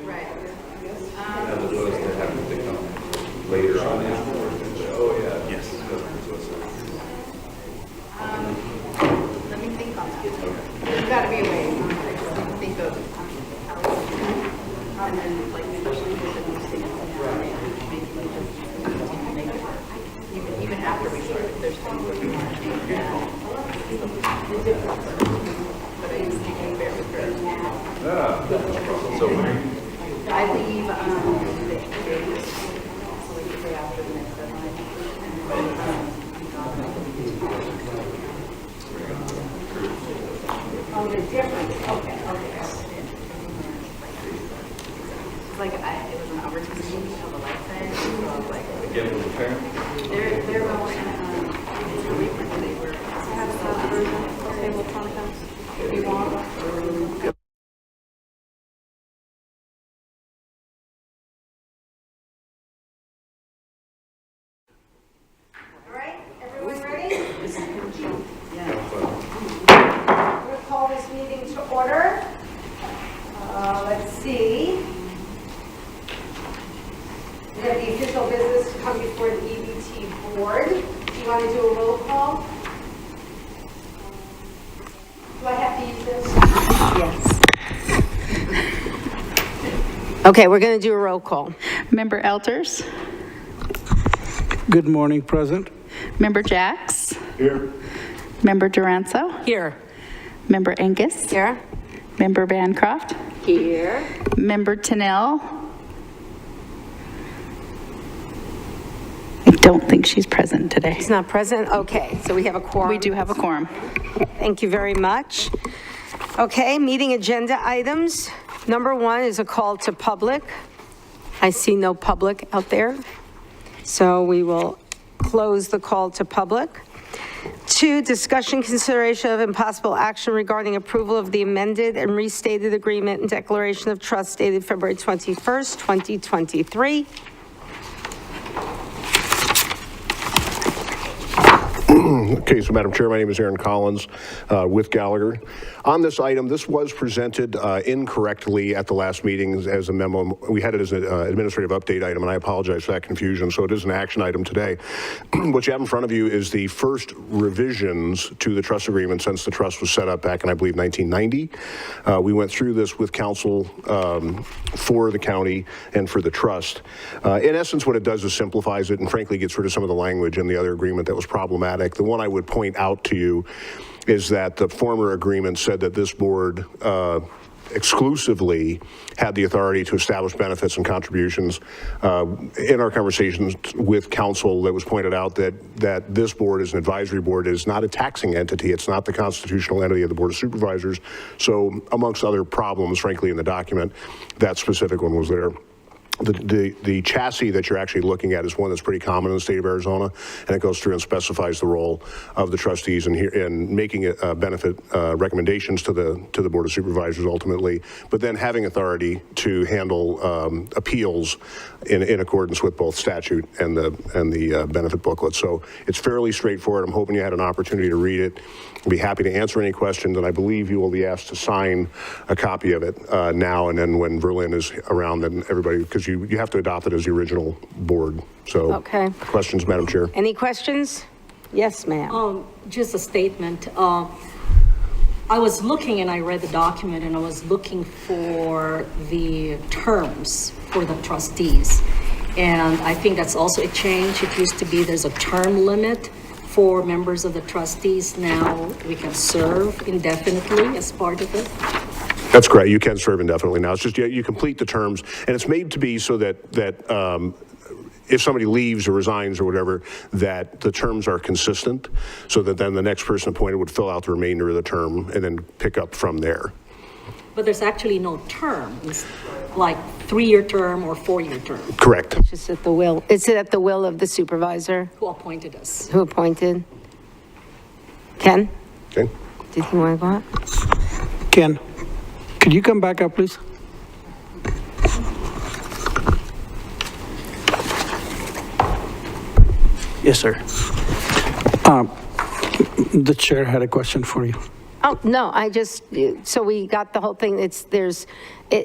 Right. As opposed to having to come later on afterwards and say, oh yeah, yes. Let me think on that. There's got to be a way to think of how, and then like especially with the new state, maybe like just make it work. Even after we start, if there's things that we want to change, but I just think bear with her. So when I leave so like the day after the next deadline. Oh, the difference, okay. Like it was an opportunity of a lifetime, so I was like, again with the parent, they're going it's really when they were Have a version of table of contents if you want. All right, everyone ready? I'm going to call this meeting to order. Let's see. We have the official business to come before the EBT board. Do you want to do a roll call? Do I have to use this? Yes. Okay, we're going to do a roll call. Member Elters, Good morning, President. Member Jacks, here, Member Duranzo, Here. Member Angus, Here. Member Bancroft, Here. Member Tennell. I don't think she's present today. He's not present? Okay, so we have a quorum. We do have a quorum. Thank you very much. Okay, meeting agenda items. Number 1 is a call to public. I see no public out there, so we will close the call to public. 2, discussion, consideration of impossible action regarding approval of the amended and restated agreement and declaration of trust dated February 21st, 2023. Okay, so Madam Chair, my name is Aaron Collins with Gallagher. On this item, this was presented incorrectly at the last meeting as a memo. We had it as an administrative update item, and I apologize for that confusion. So it is an action item today. What you have in front of you is the first revisions to the trust agreement since the trust was set up back in, I believe, 1990. We went through this with council for the county and for the trust. In essence, what it does is simplifies it and frankly gets rid of some of the language in the other agreement that was problematic. The one I would point out to you is that the former agreement said that this board exclusively had the authority to establish benefits and contributions. In our conversations with council, that was pointed out that this board is an advisory board. It is not a taxing entity. It's not the constitutional entity of the Board of Supervisors. So amongst other problems, frankly, in the document, that specific one was there. The chassis that you're actually looking at is one that's pretty common in the state of Arizona, and it goes through and specifies the role of the trustees in making it benefit recommendations to the Board of Supervisors ultimately, but then having authority to handle appeals in accordance with both statute and the benefit booklet. So it's fairly straightforward. I'm hoping you had an opportunity to read it. I'll be happy to answer any questions, and I believe you will be asked to sign a copy of it now, and then when Verlin is around, then everybody, because you have to adopt it as the original board. So, Okay. Questions, Madam Chair? Any questions? Yes, ma'am. Just a statement. I was looking and I read the document and I was looking for the terms for the trustees. And I think that's also a change. It used to be there's a term limit for members of the trustees. Now we can serve indefinitely as part of it. That's correct. You can serve indefinitely now. It's just you complete the terms, and it's made to be so that if somebody leaves or resigns or whatever, that the terms are consistent, so that then the next person appointed would fill out the remainder of the term and then pick up from there. But there's actually no term. It's like 3-year term or 4-year term. Correct. Just at the will. Is it at the will of the supervisor? Who appointed us? Who appointed? Ken? Okay. Did you want to go up? Ken, could you come back up, please? Yes, sir. The chair had a question for you. Oh, no, so we got the whole thing,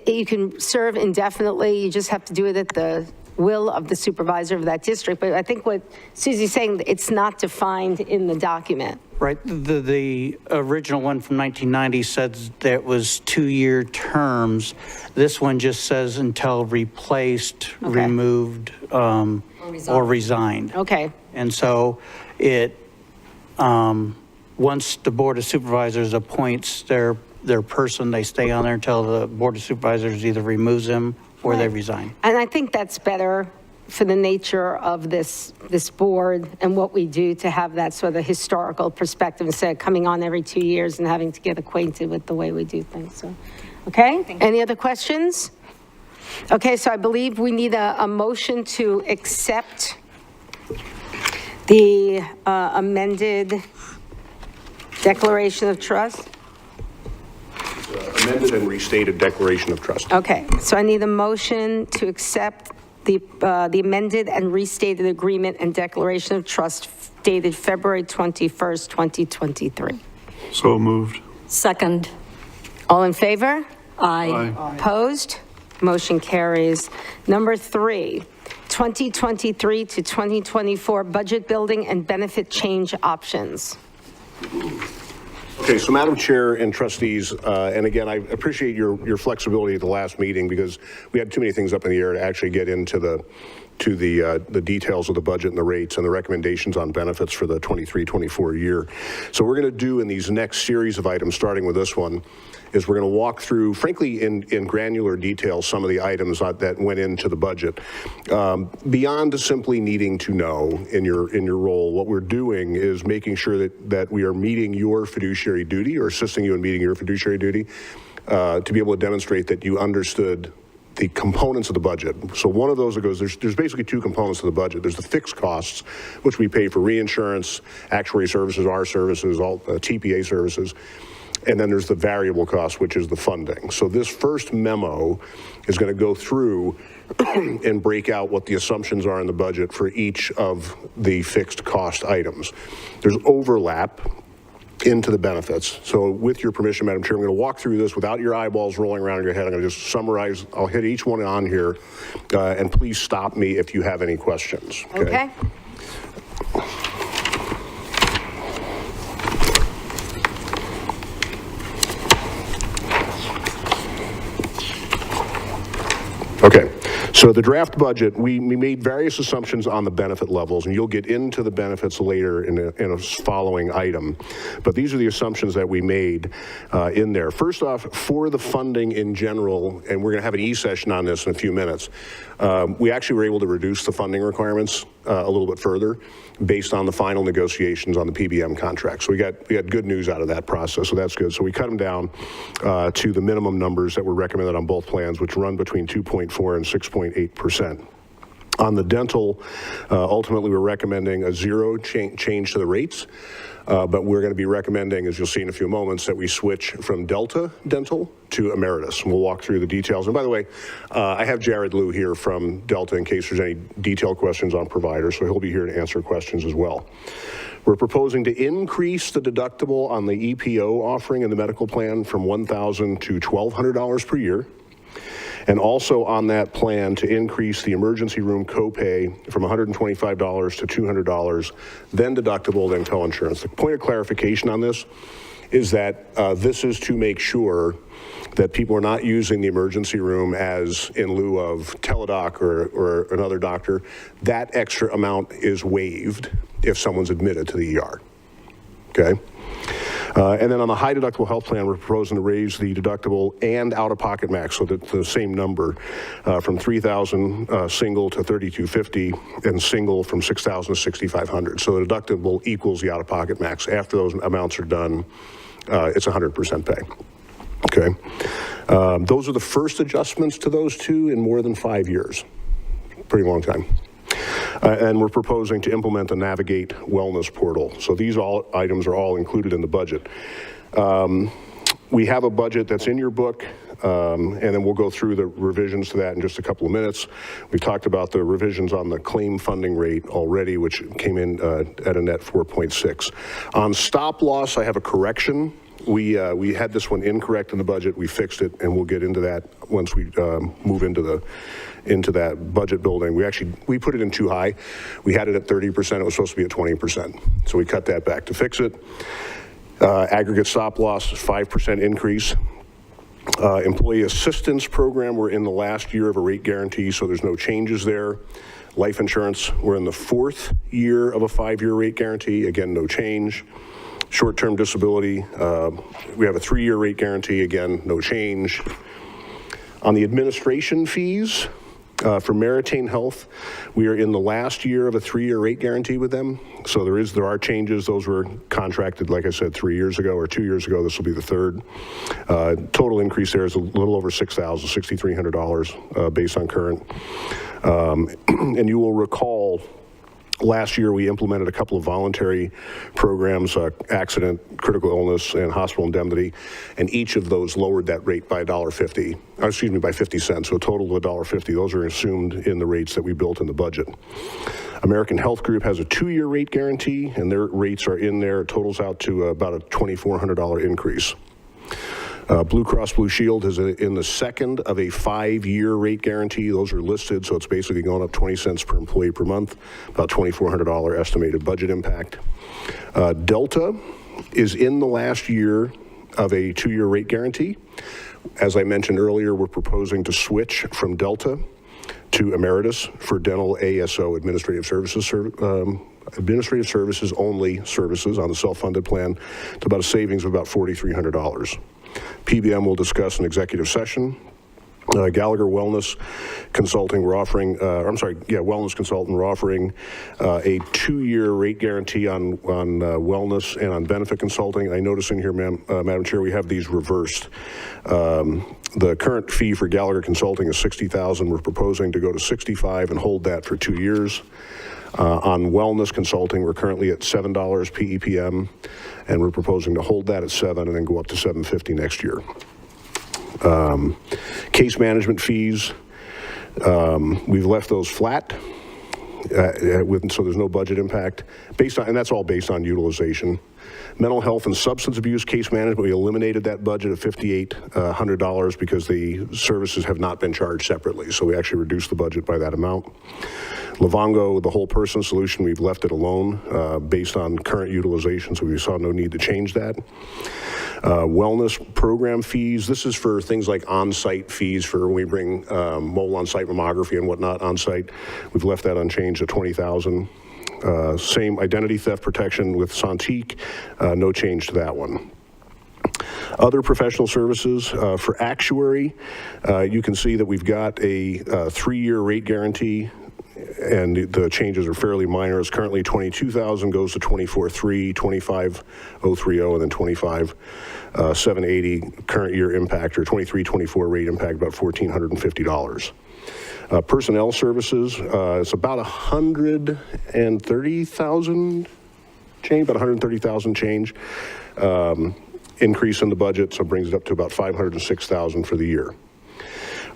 you can serve indefinitely, you just have to do it at the will of the supervisor of that district, but I think what Susie's saying, it's not defined in the document. Right, the original one from 1990 said that it was 2-year terms. This one just says until replaced, Okay. removed, or resigned. Okay, And so once the Board of Supervisors appoints their person, they stay on there until the Board of Supervisors either removes them or they Right. resign. and I think that's better for the nature of this board and what we do to have that sort of historical perspective instead of coming on every 2 years and having to get acquainted with the way we do things, so. Okay, any other questions? Okay, so I believe we need a motion to accept the amended declaration of trust. Amended and restated declaration of trust. Okay, so I need a motion to accept the amended and restated agreement and declaration of trust dated February 21st, 2023. So moved. Second. All in favor? Aye. Opposed? Motion carries. Number 3, 2023 to 2024 budget building and benefit change options. Okay, so Madam Chair and trustees, and again, I appreciate your flexibility at the last meeting because we had too many things up in the air to actually get into the details of the budget and the rates and the recommendations on benefits for the 23-24 year. So we're going to do in these next series of items, starting with this one, is we're going to walk through, frankly, in granular detail, some of the items that went into the budget. Beyond simply needing to know in your role, what we're doing is making sure that we are meeting your fiduciary duty or assisting you in meeting your fiduciary duty to be able to demonstrate that you understood the components of the budget. So one of those that goes, there's basically 2 components of the budget. There's the fixed costs, which we pay for reinsurance, actuary services, our services, all TPA services. And then there's the variable cost, which is the funding. So this first memo is going to go through and break out what the assumptions are in the budget for each of the fixed cost items. There's overlap into the benefits. So with your permission, Madam Chair, I'm going to walk through this without your eyeballs rolling around in your head. I'm going to just summarize. I'll hit each one on here, and please stop me if you have any questions. Okay? Okay, so the draft budget, we made various assumptions on the benefit levels, and you'll get into the benefits later in a following item. But these are the assumptions that we made in there. First off, for the funding in general, and we're going to have an e-session on this in a few minutes, we actually were able to reduce the funding requirements a little bit further based on the final negotiations on the PBM contract. So we got good news out of that process, so that's good. So we cut them down to the minimum numbers that were recommended on both plans, which run between 2.4 and 6.8%. On the dental, ultimately we're recommending a 0 change to the rates, but we're going to be recommending, as you'll see in a few moments, that we switch from Delta Dental to Emeritus. And we'll walk through the details. And by the way, I have Jared Liu here from Delta in case there's any detailed questions on providers, so he'll be here to answer questions as well. We're proposing to increase the deductible on the EPO offering in the medical plan from $1,000 to $1,200 per year. And also on that plan to increase the emergency room copay from $125 to $200, then deductible, then co-insurance. The point of clarification on this is that this is to make sure that people are not using the emergency room as in lieu of Teladoc or another doctor. That extra amount is waived if someone's admitted to the ER, okay? And then on the high deductible health plan, we're proposing to raise the deductible and out-of-pocket max, so that the same number from $3,000 single to $3,250 and single from $6,000 to $6,500. So the deductible equals the out-of-pocket max. After those amounts are done, it's 100% pay. Okay. Those are the first adjustments to those 2 in more than 5 years. Pretty long time. And we're proposing to implement the Navigate Wellness Portal. So these items are all included in the budget. We have a budget that's in your book, and then we'll go through the revisions to that in just a couple of minutes. We talked about the revisions on the claim funding rate already, which came in at a net 4.6. On stop loss, I have a correction We had this one incorrect in the budget. We fixed it, and we'll get into that once we move into that budget building. We put it in too high. We had it at 30%. It was supposed to be at 20%. So we cut that back to fix it. Aggregate stop loss, 5% increase. Employee assistance program, we're in the last year of a rate guarantee, so there's no changes there. Life insurance, we're in the 4th year of a 5-year rate guarantee. Again, no change. Short-term disability, we have a 3-year rate guarantee. Again, no change. On the administration fees, for Meritain Health, we are in the last year of a 3-year rate guarantee with them. So there are changes. Those were contracted, like I said, 3 years ago or 2 years ago. This will be the 3rd. Total increase there is a little over $6,300 based on current. And you will recall, last year, we implemented a couple of voluntary programs, accident, critical illness, and hospital indemnity, and each of those lowered that rate by $1.50, by 50 cents, so a total of $1.50. Those are assumed in the rates that we built in the budget. American Health Group has a 2-year rate guarantee, and their rates are in there. It totals out to about a $2,400 increase. Blue Cross Blue Shield is in the 2nd of a 5-year rate guarantee. Those are listed, so it's basically going up 20 cents per employee per month, about $2,400 estimated budget impact. Delta is in the last year of a 2-year rate guarantee. As I mentioned earlier, we're proposing to switch from Delta to Emeritus for dental ASO administrative services only services on the self-funded plan, to about a savings of about $4,300. PBM will discuss in executive session. Gallagher Wellness Consulting, we're offering, Wellness Consultant, we're offering a 2-year rate guarantee on wellness and on benefit consulting. I notice in here, Madam Chair, we have these reversed. The current fee for Gallagher Consulting is $60,000. We're proposing to go to $65,000 and hold that for 2 years. On wellness consulting, we're currently at $7 PEPM, and we're proposing to hold that at $7 and then go up to $7.50 next year. Case management fees, we've left those flat, so there's no budget impact, and that's all based on utilization. Mental health and substance abuse case management, we eliminated that budget of $5,800 because the services have not been charged separately, so we actually reduced the budget by that amount. Livongo, the whole person solution, we've left it alone based on current utilization, so we saw no need to change that. Wellness program fees, this is for things like on-site fees for when we bring mobile on-site mammography and whatnot on-site. We've left that unchanged at $20,000. Same identity theft protection with Santique, no change to that one. Other professional services, for actuary, you can see that we've got a 3-year rate guarantee, and the changes are fairly minor. It's currently $22,000, goes to $24,300, $25,030, and then $25,780 current year impact, or $23,24 rate impact, about $1,450. Personnel services, it's about $130,000 change, about $130,000 change increase in the budget, so it brings it up to about $506,000 for the year.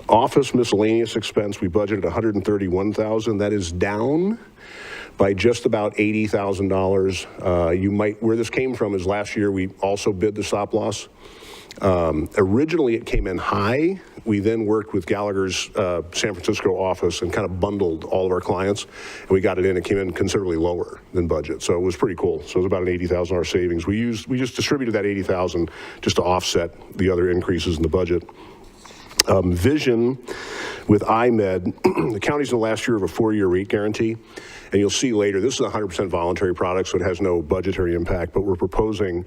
Office miscellaneous expense, we budgeted $131,000. That is down by just about $80,000. Where this came from is last year we also bid the stop loss. Originally it came in high. We then worked with Gallagher's San Francisco office and kind of bundled all of our clients, and we got it in. It came in considerably lower than budget, so it was pretty cool. So it was about an $80,000 savings. We just distributed that $80,000 just to offset the other increases in the budget. Vision with IMED, the county's in the last year of a 4-year rate guarantee, and you'll see later, this is a 100% voluntary product, so it has no budgetary impact, but we're proposing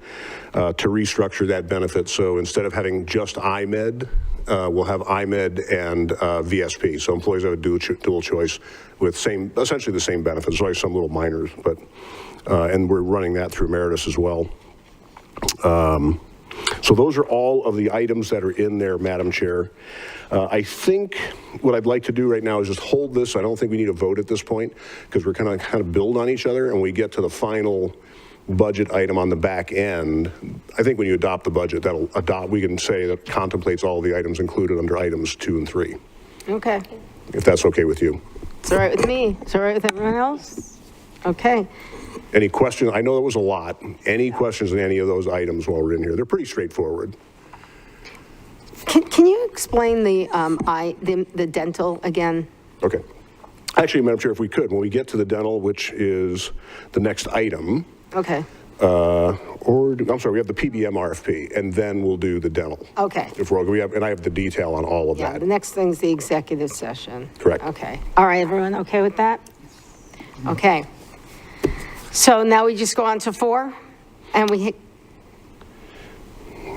to restructure that benefit. So instead of having just IMED, we'll have IMED and VSP, so employees have a dual choice with essentially the same benefits. There's always some little minors, but and we're running that through Emeritus as well. So those are all of the items that are in there, Madam Chair. I think what I'd like to do right now is just hold this. I don't think we need a vote at this point because we're kind of build on each other, and we get to the final budget item on the back end. I think when you adopt the budget, we can say that contemplates all the items included under items 2 and 3. Okay. If that's okay with you. It's all right with me. It's all right with everyone else? Okay. Any questions? I know that was a lot. Any questions on any of those items while we're in here? They're pretty straightforward. Can you explain the dental again? Okay. Actually, Madam Chair, if we could, when we get to the dental, which is the next item, Okay, I'm sorry, we have the PBM RFP, and then we'll do the dental. okay. If we're, and I have the detail on all of Yeah, that. the next thing's the executive session. Correct. Okay. All right, everyone okay with that? Okay. So now we just go on to 4, and we hit,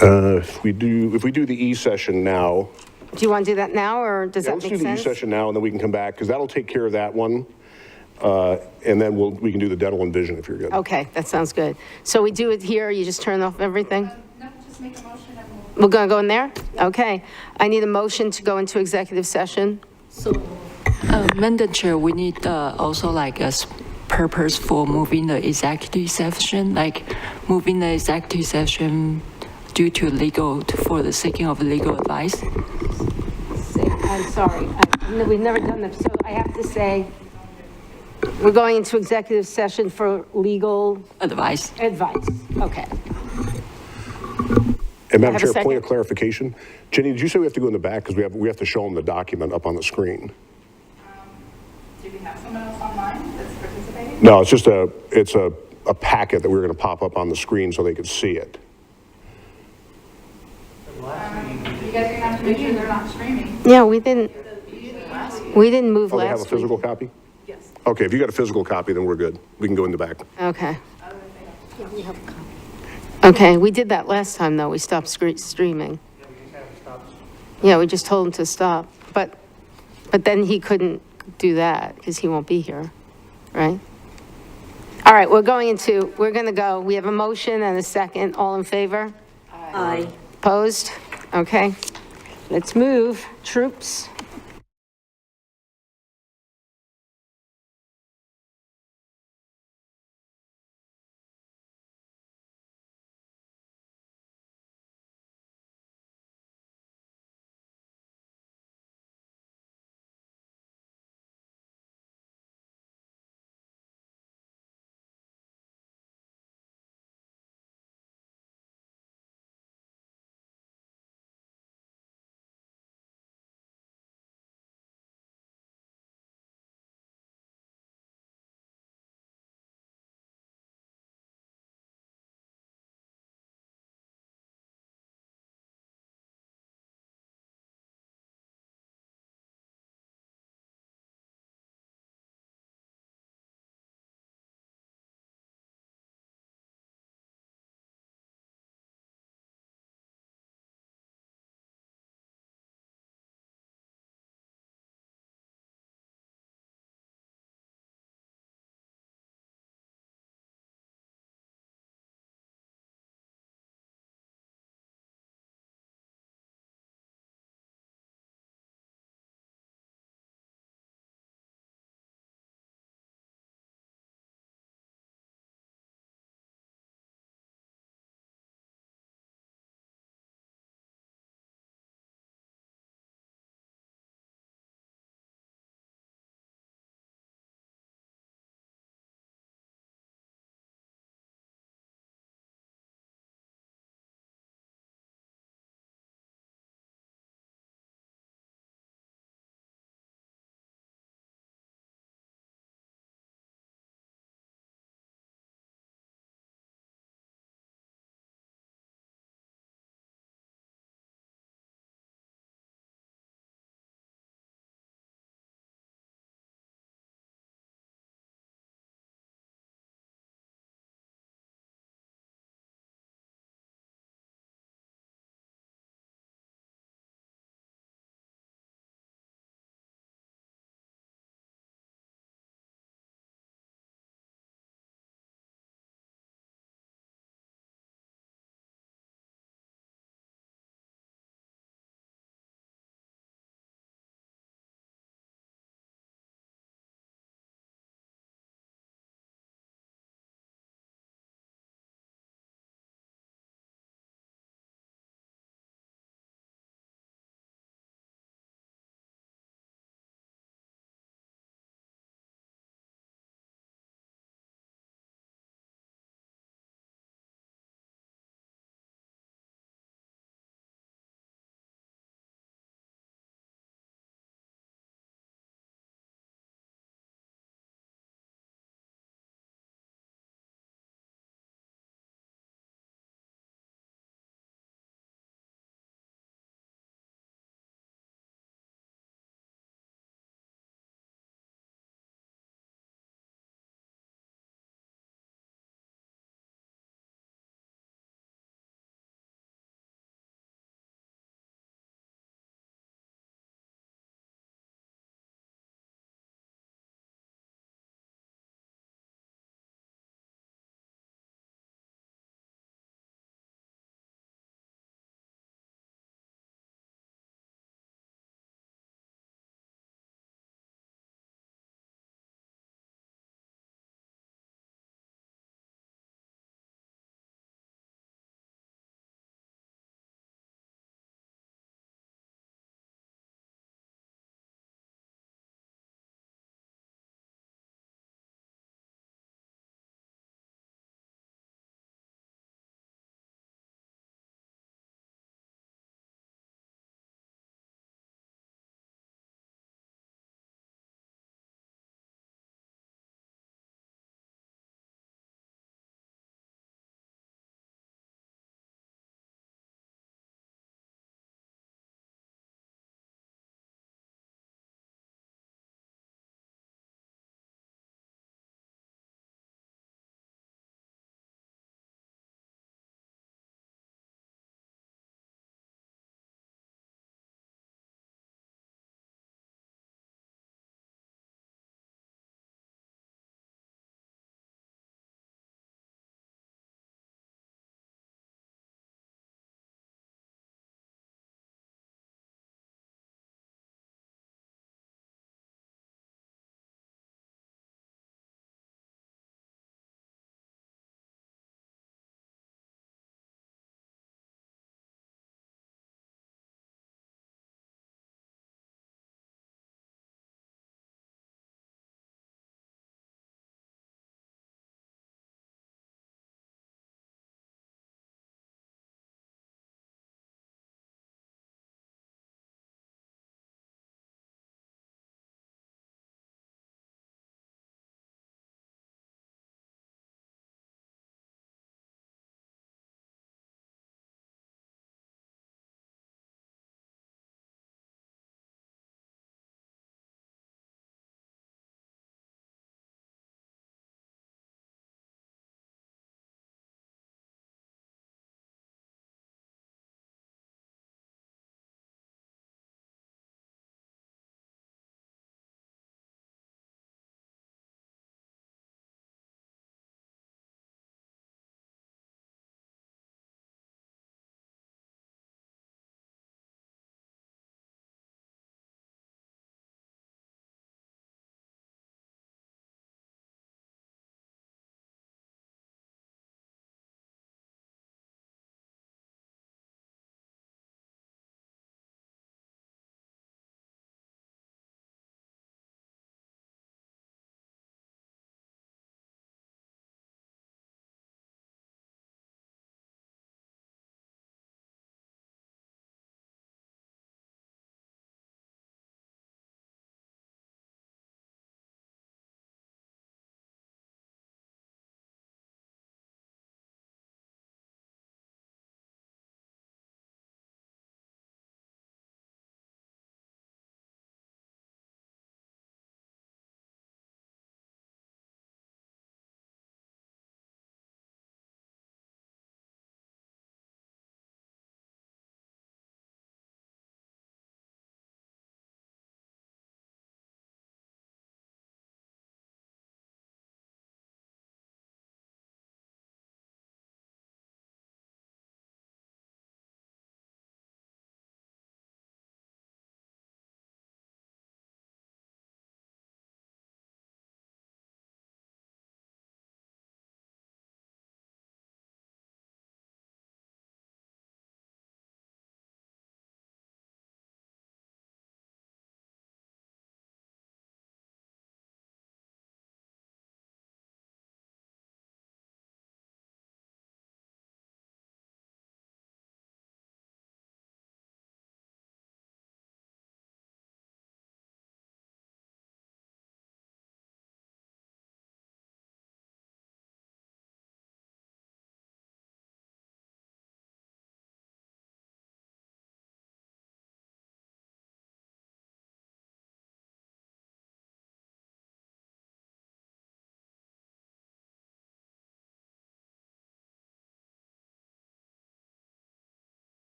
If we do the E-session now, do you want to do that now, or does yeah, that let's make do the sense? E-session now, and then we can come back, because that'll take care of that one. And then we can do the dental and vision if you're good. Okay, that sounds good. So we do it here, you just turn off everything? No, just make a motion and We're going to go in there? Okay. I need a motion to go into executive session. So, Madam Chair, we need also like a purpose for moving the executive session, like moving the executive session due to for the seeking of legal advice. I'm sorry, we've never done that, so I have to say, we're going into executive session for legal Advice. advice. Okay. And I Madam have a Chair, point second. of clarification. Jenny, did you say we have to go in the back, because we have to show them the document up on the screen? do we have someone else online that's participating? No, it's just a packet that we're going to pop up on the screen so they can see it. You guys are gonna have to make sure they're not streaming. Yeah, we didn't move Oh, they have a last week. physical copy? Yes. Okay, if you got a physical copy, then we're good. We can go in the back. Okay. Okay, we did that last time, though. We stopped streaming. Yeah, we just told him to stop. But then he couldn't do that because he won't be here, right? All right, we're going to go. We have a motion and a second. All in favor? aye. Opposed? Okay. Let's move, troops.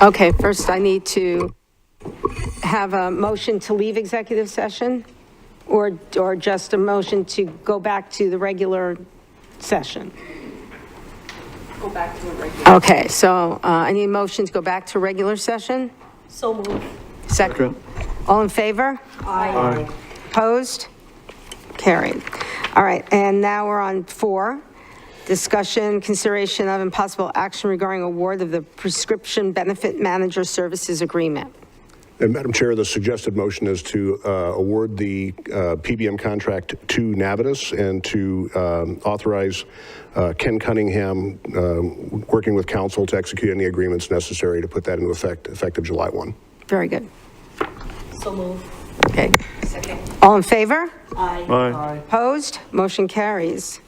Okay, first I need to have a motion to leave executive session, or just a motion to go back to the regular session? Go back to a regular. Okay, so I need a motion to go back to regular session? So moved. Second. All in favor? Aye. Opposed? Carried. All right, and now we're on 4. Discussion, consideration of impossible action regarding award of the prescription benefit manager services agreement. And Madam Chair, the suggested motion is to award the PBM contract to Navitas and to authorize Ken Cunningham, working with counsel, to execute any agreements necessary to put that into effect, effective July 1. Very good. So moved. Okay. All in favor? Aye. Opposed? Motion carries.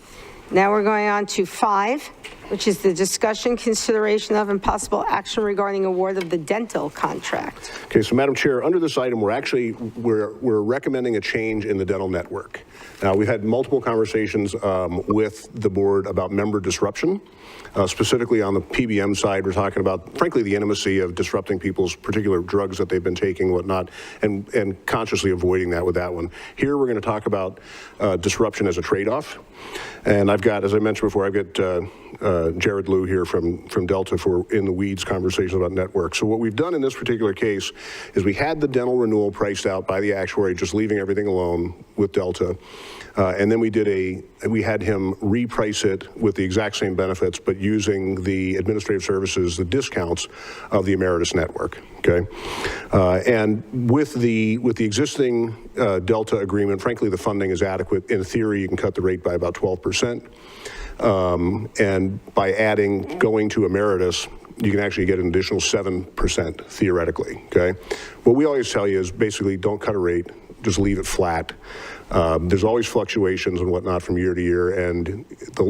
Now we're going on to 5, which is the discussion, consideration of impossible action regarding award of the dental contract. Okay, so Madam Chair, under this item, we're recommending a change in the dental network. Now, we've had multiple conversations with the board about member disruption. Specifically on the PBM side, we're talking about, frankly, the intimacy of disrupting people's particular drugs that they've been taking, whatnot, and consciously avoiding that with that one. Here, we're going to talk about disruption as a trade-off. And I've got, as I mentioned before, I've got Jared Liu here from Delta for in the weeds conversations about network. So what we've done in this particular case is we had the dental renewal priced out by the actuary, just leaving everything alone with Delta. And then we had him reprice it with the exact same benefits, but using the administrative services, the discounts of the Emeritus network. Okay, and with the existing Delta agreement, frankly, the funding is adequate. In theory, you can cut the rate by about 12%, and by going to Emeritus, you can actually get an additional 7% theoretically. Okay, what we always tell you is basically don't cut a rate, just leave it flat. There's always fluctuations and whatnot from year to year, and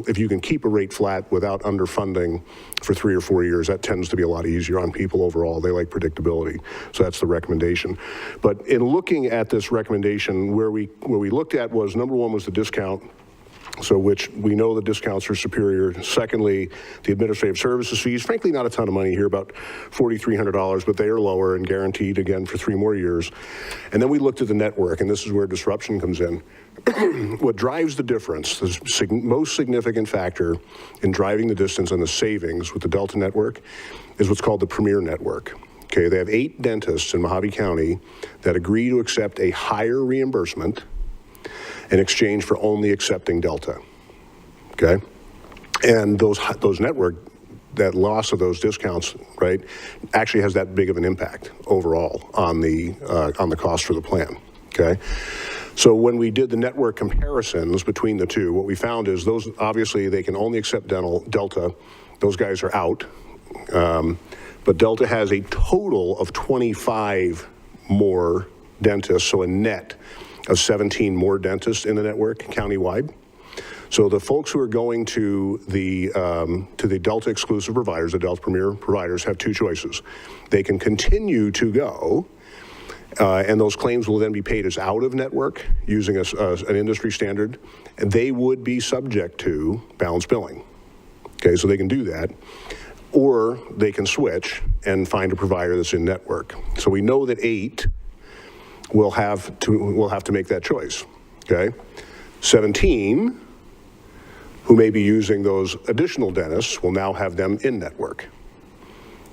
if you can keep a rate flat without underfunding for 3 or 4 years, that tends to be a lot easier on people overall. They like predictability, so that's the recommendation. But in looking at this recommendation, where we looked at was, number one was the discount, so which we know the discounts are superior. Secondly, the administrative services fees, frankly, not a ton of money here, about $4,300, but they are lower and guaranteed again for 3 more years. And then we looked at the network, and this is where disruption comes in. What drives the difference, the most significant factor in driving the distance and the savings with the Delta network is what's called the Premier Network. Okay, they have 8 dentists in Mohave County that agree to accept a higher reimbursement in exchange for only accepting Delta, okay? And those network, that loss of those discounts, right, actually has that big of an impact overall on the cost for the plan, okay? So when we did the network comparisons between the two, what we found is those, obviously, they can only accept Delta. Those guys are out. But Delta has a total of 25 more dentists, so a net of 17 more dentists in the network countywide. So the folks who are going to the Delta exclusive providers, the Delta Premier providers, have 2 choices. They can continue to go, and those claims will then be paid as out of network using an industry standard, and they would be subject to balance billing. Okay, so they can do that. Or they can switch and find a provider that's in network. So we know that 8 will have to make that choice, okay? 17, who may be using those additional dentists, will now have them in network,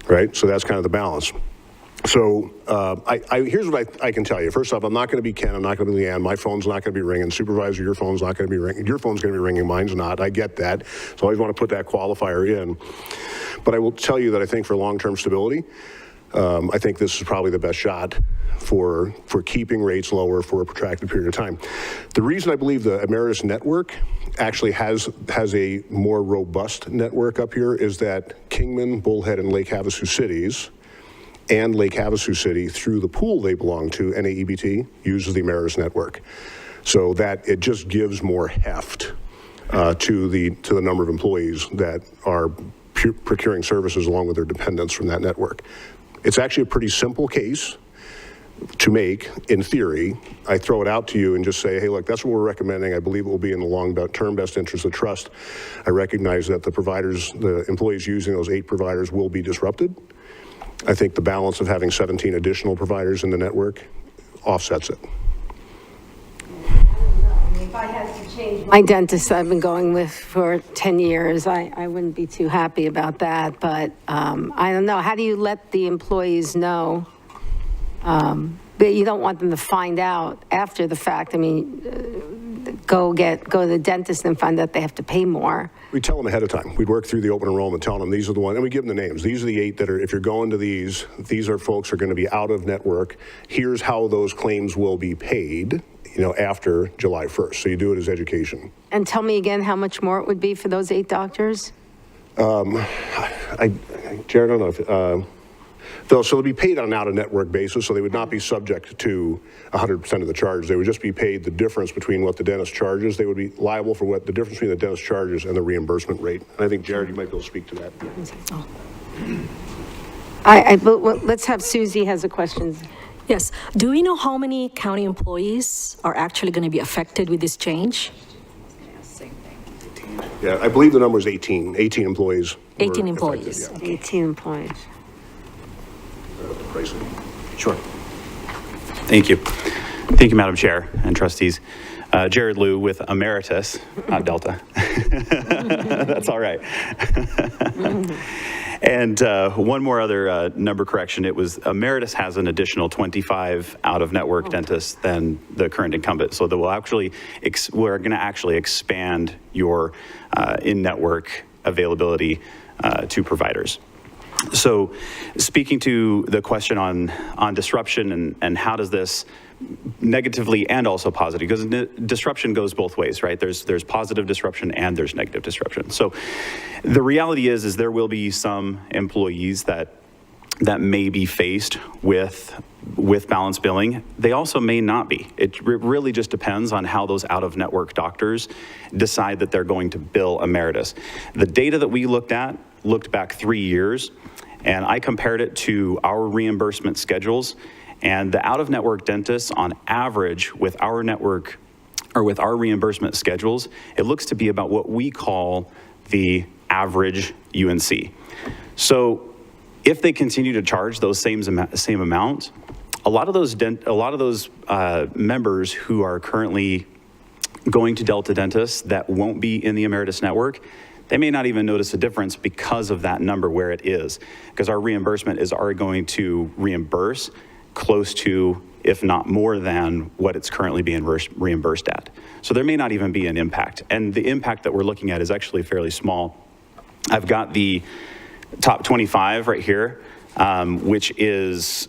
right? So that's kind of the balance. So here's what I can tell you. First off, I'm not going to be Ken, I'm not going to be Leanne, my phone's not going to be ringing, supervisor, your phone's not going to be ringing, your phone's going to be ringing, mine's not, I get that. So I always want to put that qualifier in. But I will tell you that I think for long-term stability, I think this is probably the best shot for keeping rates lower for a protracted period of time. The reason I believe the Emeritus network actually has a more robust network up here is that Kingman, Bullhead, and Lake Havasu cities, and Lake Havasu City, through the pool they belong to, NAEBT, uses the Emeritus network. So that it just gives more heft to the number of employees that are procuring services along with their dependents from that network. It's actually a pretty simple case to make, in theory. I throw it out to you and just say, hey, look, that's what we're recommending. I believe it will be in the long-term best interest of trust. I recognize that the employees using those 8 providers will be disrupted. I think the balance of having 17 additional providers in the network offsets it. If I had to change my dentist I've been going with for 10 years, I wouldn't be too happy about that, but I don't know. How do you let the employees know? But you don't want them to find out after the fact. I mean, go to the dentist and find out they have to pay more. We tell them ahead of time. We'd work through the open enrollment, telling them these are the ones, and we give them the names. These are the 8 that are, if you're going to these are folks who are going to be out of network. Here's how those claims will be paid, after July 1st. So you do it as education. And tell me again how much more it would be for those 8 doctors? Jared, I don't know if, so they'll be paid on an out-of-network basis, so they would not be subject to 100% of the charge. They would just be paid the difference between what the dentist charges. They would be liable for what the difference between the dentist charges and the reimbursement rate. And I think, Jared, you might be able to speak to that. But let's have Susie has a question. Yes. Do we know how many county employees are actually going to be affected with this change? Yeah, I believe the number is 18 employees. 18 were employees. affected, yeah. 18 employees. Pricing. Sure. Thank you. Thank you, Madam Chair and trustees. Jared Liu with Emeritus, not Delta. That's all right. And one more other number correction. It was Emeritus has an additional 25 out-of-network dentists than the current incumbent. So that will actually, we're going to actually expand your in-network availability to providers. So speaking to the question on disruption and how does this negatively and also positive, because disruption goes both ways, right? There's positive disruption and there's negative disruption. So the reality is there will be some employees that may be faced with balance billing. They also may not be. It really just depends on how those out-of-network doctors decide that they're going to bill Emeritus. The data that we looked back 3 years, and I compared it to our reimbursement schedules, and the out-of-network dentists on average with our network or with our reimbursement schedules, it looks to be about what we call the average UNC. So if they continue to charge those same amounts, a lot of those members who are currently going to Delta dentists that won't be in the Emeritus network, they may not even notice a difference because of that number where it is, because our reimbursement is already going to reimburse close to, if not more than, what it's currently being reimbursed at. So there may not even be an impact. And the impact that we're looking at is actually fairly small. I've got the top 25 right here, which is,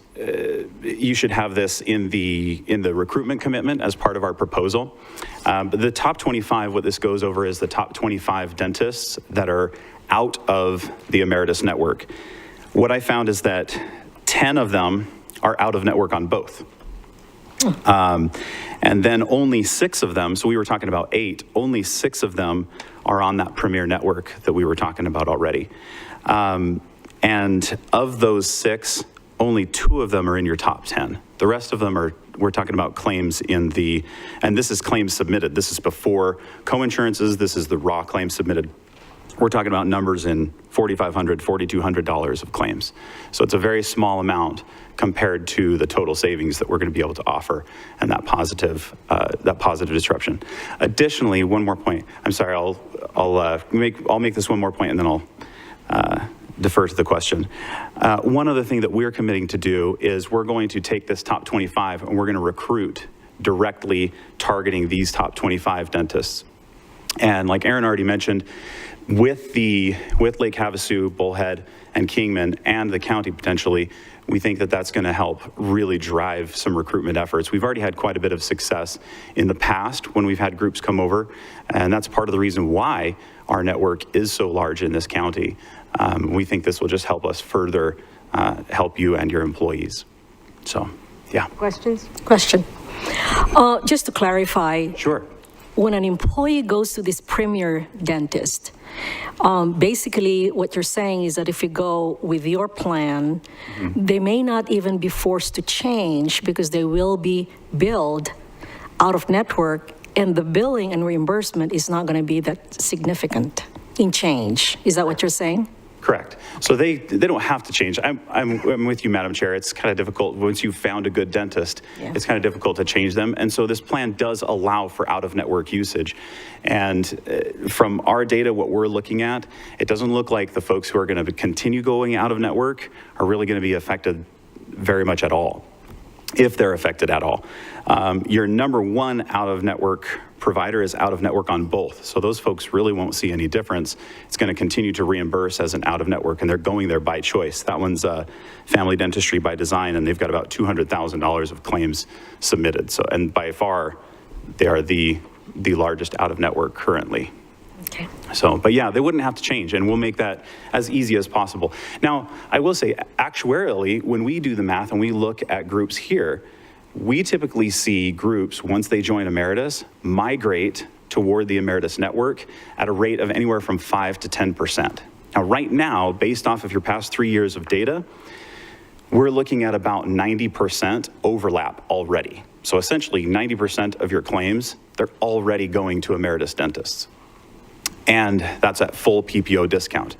you should have this in the recruitment commitment as part of our proposal. But the top 25, what this goes over is the top 25 dentists that are out of the Emeritus network. What I found is that 10 of them are out of network on both. And then only 6 of them, so we were talking about 8, only 6 of them are on that premier network that we were talking about already. And of those 6, only 2 of them are in your top 10. The rest of them are, we're talking about claims in the, and this is claims submitted. This is before co-insurances, this is the raw claims submitted. We're talking about numbers in $4,500, $4,200 of claims. So it's a very small amount compared to the total savings that we're going to be able to offer and that positive disruption. Additionally, one more point. I'm sorry, I'll make this one more point and then I'll defer to the question. One other thing that we're committing to do is we're going to take this top 25 and we're going to recruit directly targeting these top 25 dentists. And like Aaron already mentioned, with Lake Havasu, Bullhead, and Kingman, and the county potentially, we think that that's going to help really drive some recruitment efforts. We've already had quite a bit of success in the past when we've had groups come over, and that's part of the reason why our network is so large in this county. We think this will just help us further help you and your employees. So, yeah. Questions? Question. Just to clarify. Sure. When an employee goes to this premier dentist, basically what you're saying is that if you go with your plan, they may not even be forced to change because they will be billed out of network, and the billing and reimbursement is not going to be that significant in change. Is that what you're saying? Correct. So they don't have to change. I'm with you, Madam Chair. It's kind of difficult. Once you've found a good dentist, it's kind of difficult to change them. And so this plan does allow for out-of-network usage. And from our data, what we're looking at, it doesn't look like the folks who are going to continue going out-of-network are really going to be affected very much at all, if they're affected at all. Your number one out-of-network provider is out-of-network on both. So those folks really won't see any difference. It's going to continue to reimburse as an out-of-network, and they're going there by choice. That one's Family Dentistry by Design, and they've got about $200,000 of claims submitted. So, and by far, they are the largest out-of-network currently. Okay. So, but yeah, they wouldn't have to change, and we'll make that as easy as possible. Now, I will say, actuarially, when we do the math and we look at groups here, we typically see groups, once they join Emeritus, migrate toward the Emeritus network at a rate of anywhere from 5 to 10%. Now, right now, based off of your past 3 years of data, we're looking at about 90% overlap already. So essentially, 90% of your claims, they're already going to Emeritus dentists. And that's at full PPO discount.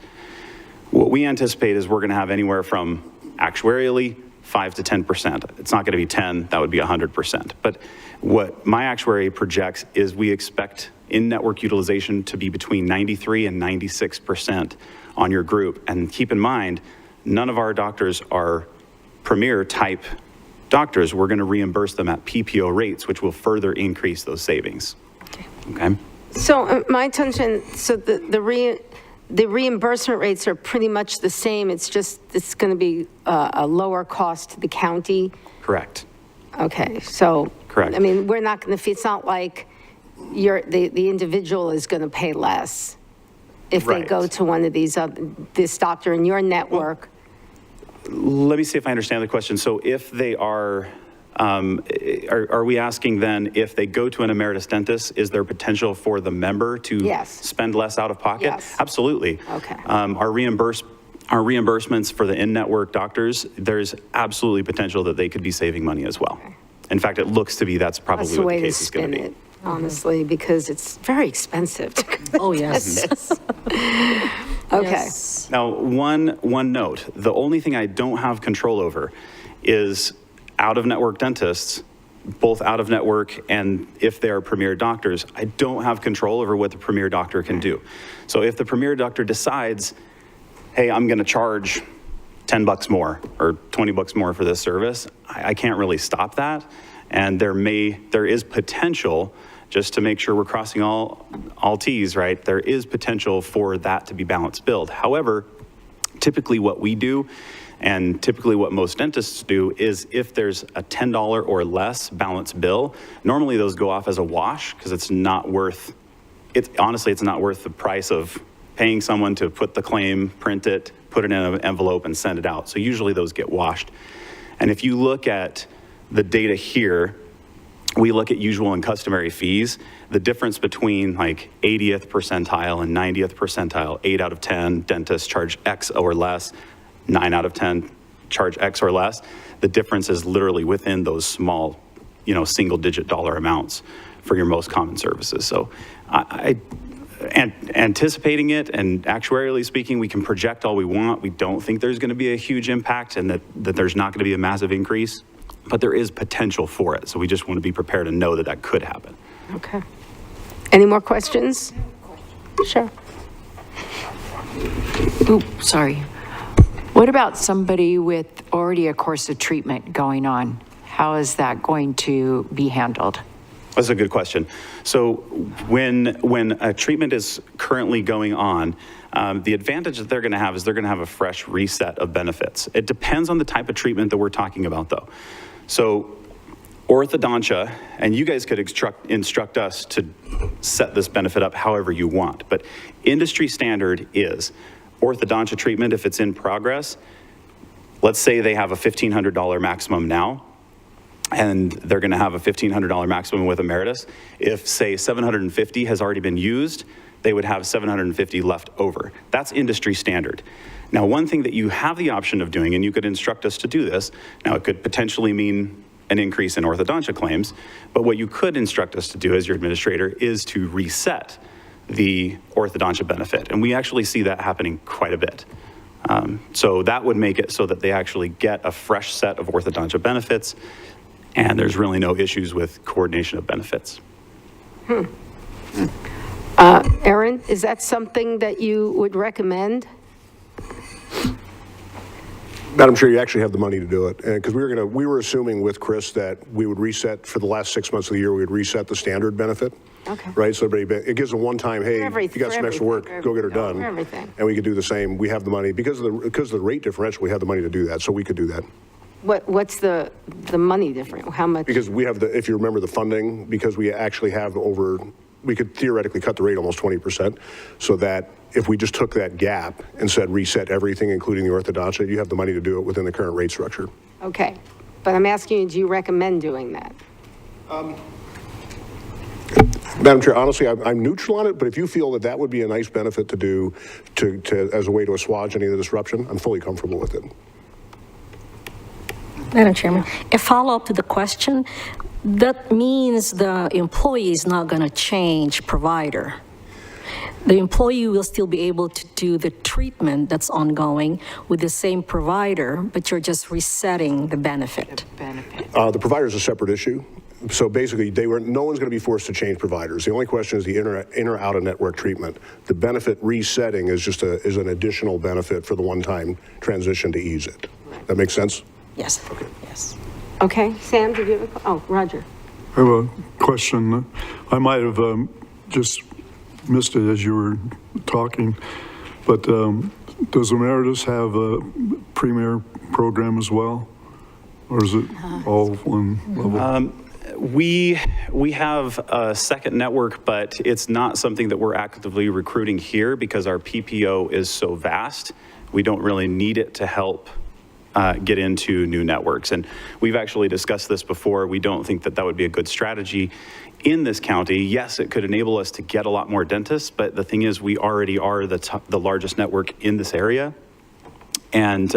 What we anticipate is we're going to have anywhere from actuarially 5 to 10%. It's not going to be 10, that would be 100%. But what my actuary projects is we expect in-network utilization to be between 93 and 96% on your group. And keep in mind, none of our doctors are premier type doctors. We're going to reimburse them at PPO rates, which will further increase those savings. Okay? So my attention, so the reimbursement rates are pretty much the same. It's just, it's going to be a lower cost to the county. Correct. Okay, so. Correct. I mean, we're not going to, it's not like the individual is going to pay less if they go to one of these, this doctor in your network. Let me see if I understand the question. So if they are we asking then if they go to an Emeritus dentist, is there potential for the member to spend less out of pocket? Yes. Absolutely. Okay. Our reimbursements for the in-network doctors, there's absolutely potential that they could be saving money as well. Okay. In fact, it looks to be that's probably That's the what way the case is going to be. it, honestly, because it's very expensive. Oh, yes. Okay. Yes. Now, one note, the only thing I don't have control over is out-of-network dentists, both out-of-network and if they're premier doctors, I don't have control over what the premier doctor can do. So if the premier doctor decides, hey, I'm going to charge $10 more or $20 more for this service, I can't really stop that. And there is potential, just to make sure we're crossing all T's, right? There is potential for that to be balance billed. However, typically what we do, and typically what most dentists do, is if there's a $10 or less balance bill, normally those go off as a wash because it's not worth, honestly, it's not worth the price of paying someone to put the claim, print it, put it in an envelope and send it out. So usually those get washed. And if you look at the data here, we look at usual and customary fees. The difference between like 80th percentile and 90th percentile, 8 out of 10 dentists charge X or less, 9 out of 10 charge X or less. The difference is literally within those small, single-digit dollar amounts for your most common services. So anticipating it and actuarially speaking, we can project all we want. We don't think there's going to be a huge impact and that there's not going to be a massive increase, but there is potential for it. So we just want to be prepared and know that that could happen. Okay. Any more questions? Sure. Oops, sorry. What about somebody with already a course of treatment going on? How is that going to be handled? That's a good question. So when a treatment is currently going on, the advantage that they're going to have is they're going to have a fresh reset of benefits. It depends on the type of treatment that we're talking about, though. So orthodontia, and you guys could instruct us to set this benefit up however you want, but industry standard is orthodontia treatment, if it's in progress, let's say they have a $1,500 maximum now, and they're going to have a $1,500 maximum with Emeritus. If, say, $750 has already been used, they would have $750 left over. That's industry standard. Now, one thing that you have the option of doing, and you could instruct us to do this, now it could potentially mean an increase in orthodontia claims, but what you could instruct us to do as your administrator is to reset the orthodontia benefit. And we actually see that happening quite a bit. So that would make it so that they actually get a fresh set of orthodontia benefits, and there's really no issues with coordination of benefits. Erin, is that something that you would recommend? Madam Chair, you actually have the money to do it, because we were assuming with Chris that we would reset, for the last 6 months of the year, we would reset the standard benefit. Okay. Right, so it gives a one-time, hey, you got some extra work, go get her done. For everything. And we could do the same, we have the money, because of the rate differential, we have the money to do that, so we could do that. What's the money difference? How much? Because we have if you remember the funding, because we actually have we could theoretically cut the rate almost 20%, so that if we just took that gap and said reset everything, including the orthodontia, you have the money to do it within the current rate structure. Okay, but I'm asking you, do you recommend doing that? Madam Chair, honestly, I'm neutral on it, but if you feel that that would be a nice benefit to do as a way to assuage any of the disruption, I'm fully comfortable with it. Madam Chairman, a follow-up to the question, that means the employee is not going to change provider. The employee will still be able to do the treatment that's ongoing with the same provider, but you're just resetting the benefit. The provider is a separate issue. So basically, no one's going to be forced to change providers. The only question is the in or out of network treatment. The benefit resetting is just is an additional benefit for the one-time transition to ease it. That makes sense? Yes. Okay. Yes. Okay, Sam, did you have Roger. I have a question. I might have just missed it as you were talking, but does Emeritus have a premier program as well? Or is it all one level? We have a second network, but it's not something that we're actively recruiting here because our PPO is so vast. We don't really need it to help get into new networks. And we've actually discussed this before. We don't think that that would be a good strategy in this county. Yes, it could enable us to get a lot more dentists, but the thing is we already are the largest network in this area. And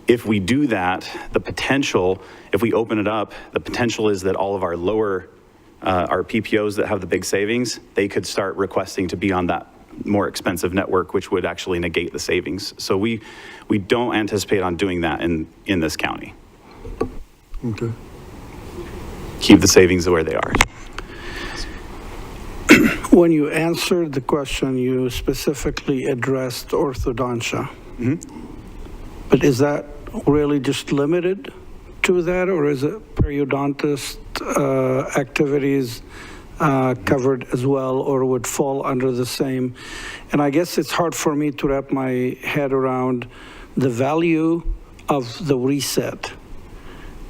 if we do that, the potential, if we open it up, the potential is that all of our our PPOs that have the big savings, they could start requesting to be on that more expensive network, which would actually negate the savings. So we don't anticipate on doing that in this county. Okay. Keep the savings where they are. When you answered the question, you specifically addressed orthodontia. Mm-hmm. But is that really just limited to that, or is it periodontist activities covered as well, or would fall under the same? And I guess it's hard for me to wrap my head around the value of the reset.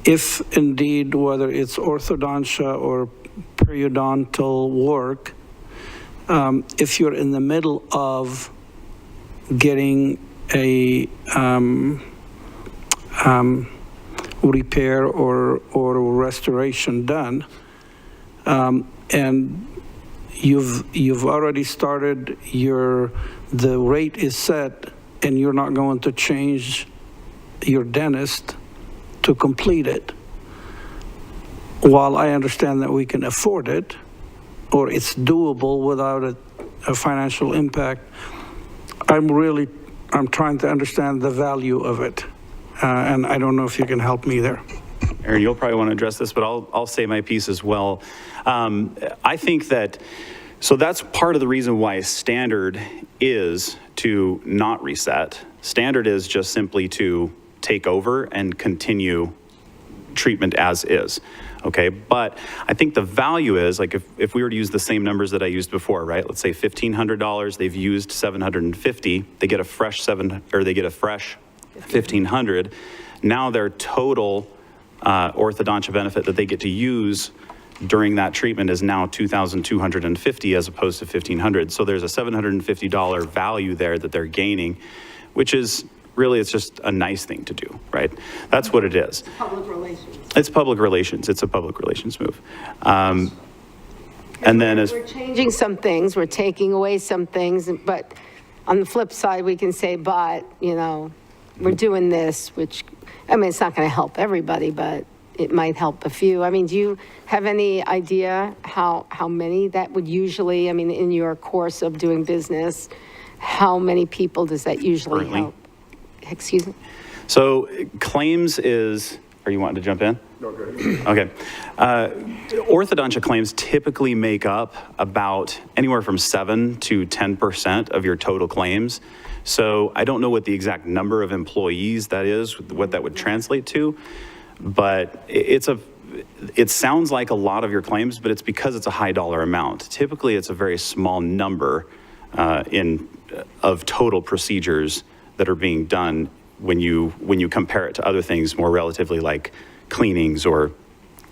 If indeed, whether it's orthodontia or periodontal work, if you're in the middle of getting a repair or restoration done, and you've already started the rate is set, and you're not going to change your dentist to complete it. While I understand that we can afford it, or it's doable without a financial impact, I'm trying to understand the value of it. And I don't know if you can help me there. Aaron, you'll probably want to address this, but I'll say my piece as well. I think so that's part of the reason why standard is to not reset. Standard is just simply to take over and continue treatment as is. Okay, but I think the value is, like, if we were to use the same numbers that I used before, right? Let's say $1,500, they've used $750, they get a fresh $1,500. Now their total orthodontia benefit that they get to use during that treatment is now $2,250 as opposed to $1,500. So there's a $750 value there that they're gaining, which is really, it's just a nice thing to do, right? That's what it is. Public relations. It's public relations. It's a public relations move. And then we're changing some things, we're taking away some things, but on the flip side, we can say, but, we're doing this, which, it's not going to help everybody, but it might help a few. Do you have any idea how many that would usually, in your course of doing business, how many people does that usually help? excuse me? So claims is, are you wanting to jump in? No, go ahead. Okay. Orthodontia claims typically make up about anywhere from 7 to 10% of your total claims. So I don't know what the exact number of employees that is, what that would translate to, but it sounds like a lot of your claims, but it's because it's a high dollar amount. Typically, it's a very small number of total procedures that are being done when you compare it to other things more relatively like cleanings or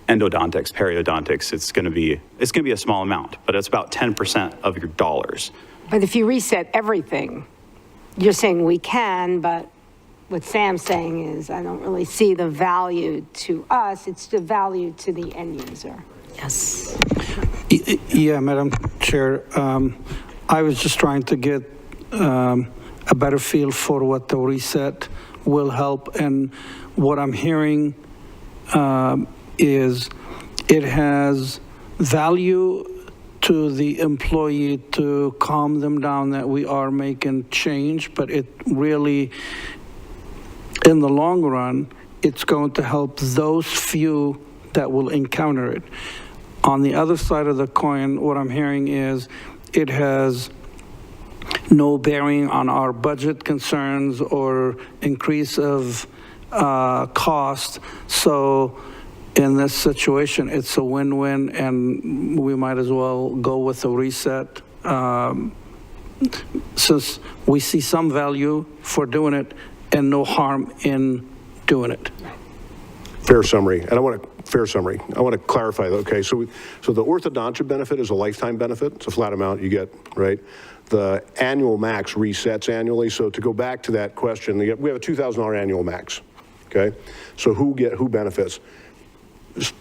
endodontics, periodontics. It's going to be a small amount, but it's about 10% of your dollars. But if you reset everything, you're saying we can, but what Sam's saying is I don't really see the value to us, it's the value to the end user. Yes. Yeah, Madam Chair, I was just trying to get a better feel for what the reset will help, and what I'm hearing is it has value to the employee to calm them down that we are making change, but it really, in the long run, it's going to help those few that will encounter it. On the other side of the coin, what I'm hearing is it has no bearing on our budget concerns or increase of cost. So in this situation, it's a win-win, and we might as well go with a reset since we see some value for doing it and no harm in doing it. Fair summary. And I want to clarify, okay, so the orthodontia benefit is a lifetime benefit. It's a flat amount you get, right? The annual max resets annually. So to go back to that question, we have a $2,000 annual max, okay? So who benefits?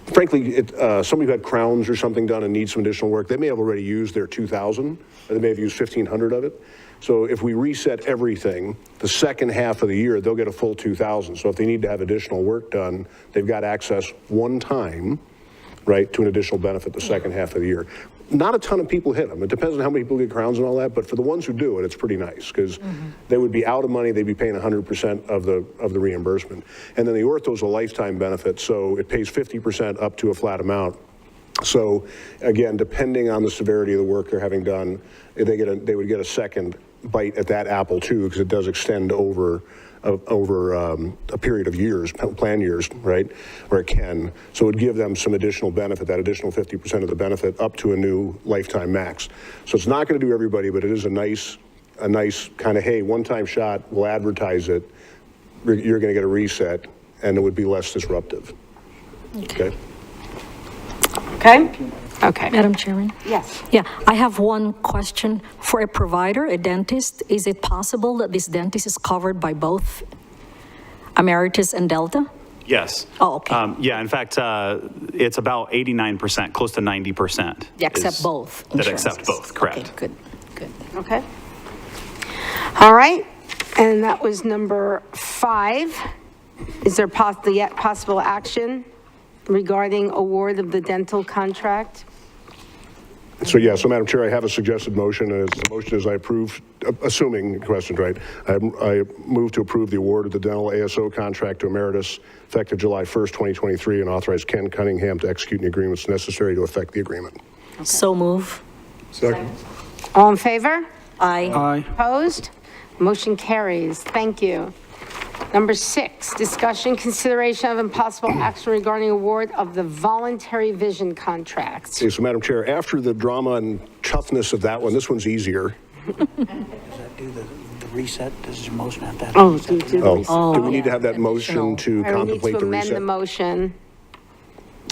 Frankly, somebody who had crowns or something done and needs some additional work, they may have already used their 2,000, or they may have used 1,500 of it. So if we reset everything, the second half of the year, they'll get a full 2,000. So if they need to have additional work done, they've got access one time, right, to an additional benefit the second half of the year. Not a ton of people hit them. It depends on how many people get crowns and all that, but for the ones who do it, it's pretty nice because they would be out of money. They'd be paying 100% of the reimbursement. And then the ortho is a lifetime benefit, so it pays 50% up to a flat amount. So again, depending on the severity of the work they're having done, they would get a second bite at that apple too, because it does extend over a period of years, plan years, right? Or it can. So it would give them some additional benefit, that additional 50% of the benefit up to a new lifetime max. So it's not going to do everybody, but it is a nice kind of, hey, one-time shot, we'll advertise it, you're going to get a reset, and it would be less disruptive. Okay? Okay? Okay. Madam Chairman? Yes. Yeah, I have one question. For a provider, a dentist, is it possible that this dentist is covered by both Emeritus and Delta? Yes. Oh, okay. Yeah, in fact, it's about 89%, close to 90%. Accept both That insurances. accept both, correct. Okay, good. Okay. All right. And that was number 5. Is there yet possible action regarding award of the dental contract? So yeah, so Madam Chair, I have a suggested motion, and the motion is I approve, assuming questions, right? I move to approve the award of the dental ASO contract to Emeritus effective July 1st, 2023, and authorize Ken Cunningham to execute the agreements necessary to effect the agreement. Okay. So move. Second. All in favor? Aye. Aye. Opposed? Motion carries. Thank you. Number 6, discussion, consideration of impossible action regarding award of the voluntary vision contracts. Okay, so Madam Chair, after the drama and toughness of that one, this one's easier. Does that do the reset? Does your motion have that? Oh, do the reset. Do we need to have that motion to I need contemplate to the amend the reset? motion.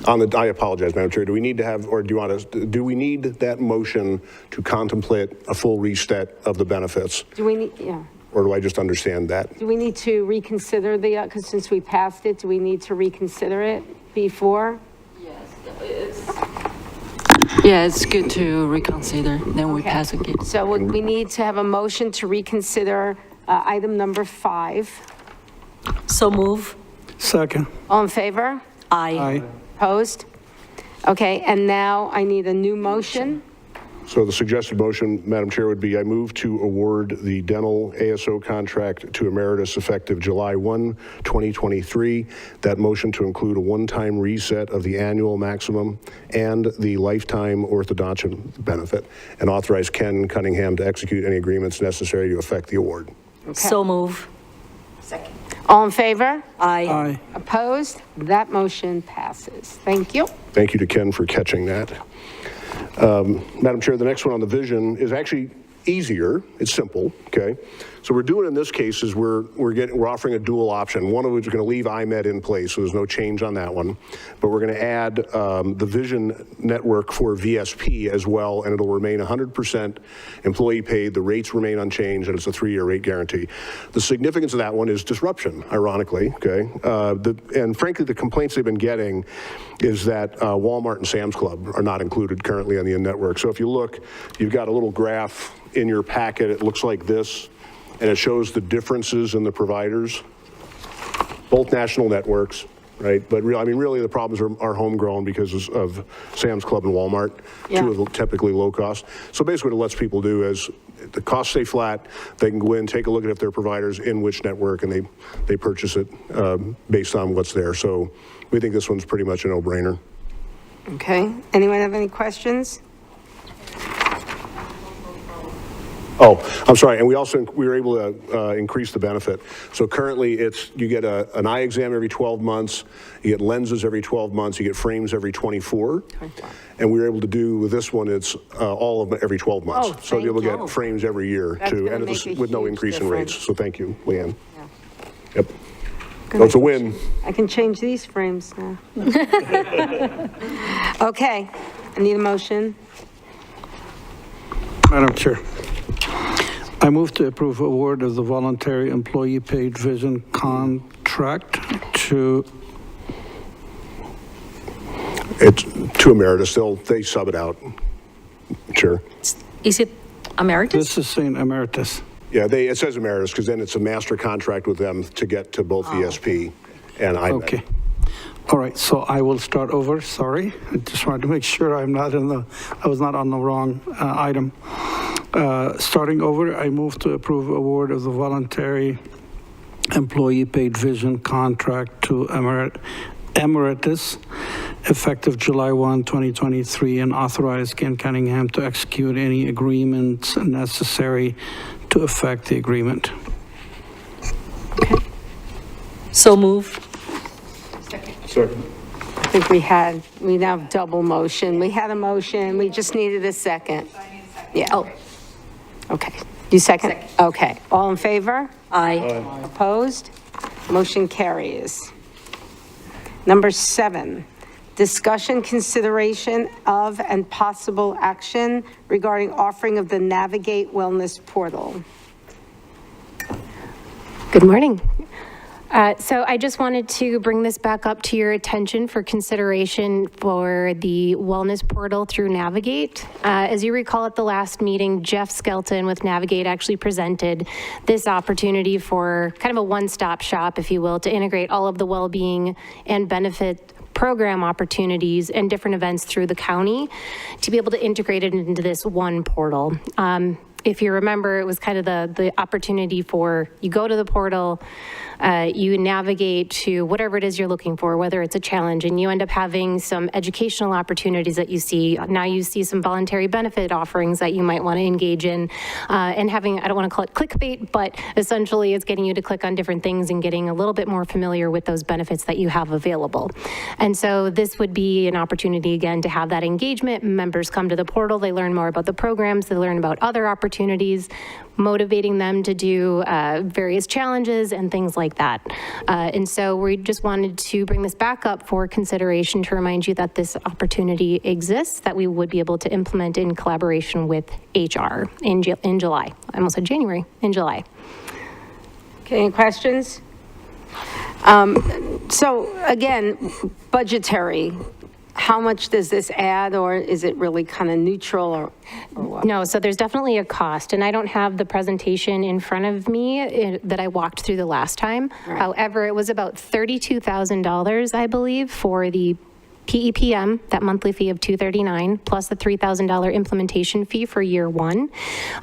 I apologize, Madam Chair. Do we need to have, or do we need that motion to contemplate a full reset of the benefits? Do we need, yeah. Or do I just understand that? Do we need to reconsider because since we passed it, do we need to reconsider it before? Yeah, it's good to reconsider, then we pass again. So we need to have a motion to reconsider item number 5. So move. Second. All in favor? Aye. Aye. Opposed? Okay, and now I need a new motion. So the suggested motion, Madam Chair, would be I move to award the dental ASO contract to Emeritus effective July 1, 2023. That motion to include a one-time reset of the annual maximum and the lifetime orthodontia benefit, and authorize Ken Cunningham to execute any agreements necessary to effect the award. So move. All in favor? Aye. Aye. Opposed? That motion passes. Thank you. Thank you to Ken for catching that. Madam Chair, the next one on the vision is actually easier. It's simple, okay? So we're doing in this case is we're offering a dual option. One of which is going to leave IMED in place, so there's no change on that one. But we're going to add the vision network for VSP as well, and it'll remain 100% employee paid. The rates remain unchanged, and it's a 3-year rate guarantee. The significance of that one is disruption, ironically, okay? And frankly, the complaints they've been getting is that Walmart and Sam's Club are not included currently on the in-network. So if you look, you've got a little graph in your packet. It looks like this, and it shows the differences in the providers, both national networks, right? But really the problems are homegrown because of Sam's Club and Walmart, two of the typically low cost. So basically what it lets people do is the costs stay flat, they can go in, take a look at if their provider's in which network, and they purchase it based on what's there. So we think this one's pretty much a no-brainer. Okay. Anyone have any questions? Oh, I'm sorry, and we were able to increase the benefit. So currently you get an eye exam every 12 months, you get lenses every 12 months, you get frames every 24. And we were able to do with this one, it's all of them every 12 months. Oh, so you'll thank get frames every year That's too, gonna and make a with no huge increase in rates. difference. So thank you, Leanne. Yeah. Yep. So it's a win. I can change these frames now. Okay. I need a motion. Madam Chair, I move to approve award of the voluntary employee paid vision contract to, It's to Emeritus. They sub it out. Sure. Is it emeritus? this is saying Emeritus. Yeah, it says Emeritus because then it's a master contract with them to get to both VSP and IMED. Okay. All right, so I will start over, sorry. I just wanted to make sure I was not on the wrong item. Starting over, I move to approve award of the voluntary employee paid vision contract to Emeritus effective July 1, 2023, and authorize Ken Cunningham to execute any agreements necessary to effect the agreement. So move. I think we now have double motion. We had a motion, we just needed a second. Yeah. Oh, okay. You second? Okay. All in favor? Aye. Opposed? Motion carries. Number 7, discussion, consideration of, and possible action regarding offering of the Navigate Wellness Portal. Good morning. So I just wanted to bring this back up to your attention for consideration for the wellness portal through Navigate. As you recall at the last meeting, Jeff Skelton with Navigate actually presented this opportunity for kind of a one-stop shop, if you will, to integrate all of the well-being and benefit program opportunities and different events through the county to be able to integrate it into this one portal. If you remember, it was kind of the opportunity for you go to the portal, you navigate to whatever it is you're looking for, whether it's a challenge, and you end up having some educational opportunities that you see. Now you see some voluntary benefit offerings that you might want to engage in, and having, I don't want to call it clickbait, but essentially it's getting you to click on different things and getting a little bit more familiar with those benefits that you have available. And so this would be an opportunity, again, to have that engagement. Members come to the portal, they learn more about the programs, they learn about other opportunities, motivating them to do various challenges and things like that. And so we just wanted to bring this back up for consideration to remind you that this opportunity exists, that we would be able to implement in collaboration with HR in July. I almost said January, in July. Okay, any questions? So again, budgetary, how much does this add, or is it really kind of neutral, or what? No, so there's definitely a cost, and I don't have the presentation in front of me that I walked through the last time. Right. However, it was about $32,000, I believe, for the PEPM, that monthly fee of $239, plus the $3,000 implementation fee for year one.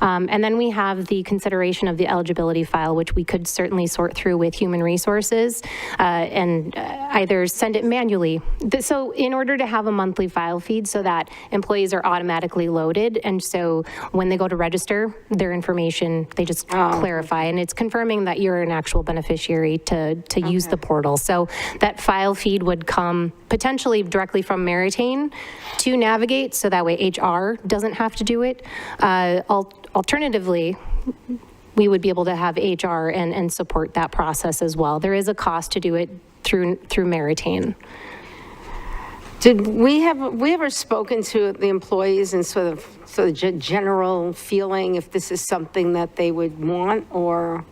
And then we have the consideration of the eligibility file, which we could certainly sort through with human resources and either send it manually. So in order to have a monthly file feed so that employees are automatically loaded, and so when they go to register, their information, they just clarify, and it's confirming that you're an actual beneficiary to use the portal. So that file feed would come potentially directly from Meritain to Navigate, so that way HR doesn't have to do it. Alternatively, we would be able to have HR and support that process as well. There is a cost to do it through Meritain. Did we ever spoken to the employees and sort of general feeling if this is something that they would want, or?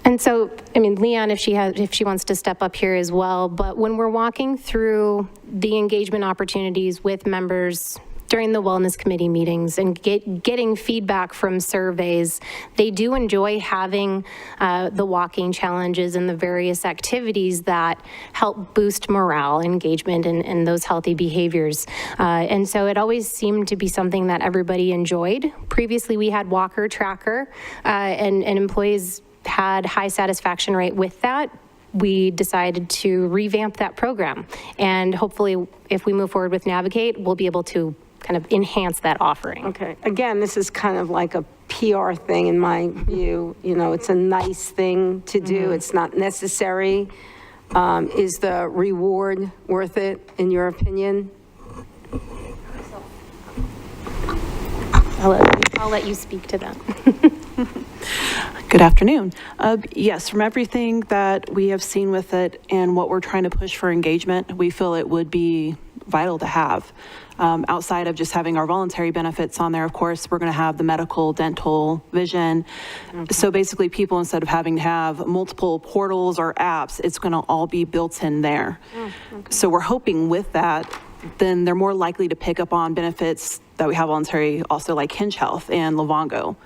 And so, I mean, Leon, if she wants to step up here as well, but when we're walking through the engagement opportunities with members during the wellness committee meetings and getting feedback from surveys, they do enjoy having the walking challenges and the various activities that help boost morale, engagement, and those healthy behaviors. And so it always seemed to be something that everybody enjoyed. Previously, we had Walker Tracker, and employees had high satisfaction rate with that. We decided to revamp that program. And hopefully, if we move forward with Navigate, we'll be able to kind of enhance that offering. Okay, again, this is kind of like a PR thing in my view. You know, it's a nice thing to do. It's not necessary. Is the reward worth it, in your opinion? I'll let you speak to that. Good afternoon. Yes, from everything that we have seen with it and what we're trying to push for engagement, we feel it would be vital to have. Outside of just having our voluntary benefits on there, of course, we're going to have the medical, dental, vision. So basically people, instead of having to have multiple portals or apps, it's going to all be built in there. So we're hoping with that, then they're more likely to pick up on benefits that we have voluntary, also like Hinge Health and Livongo.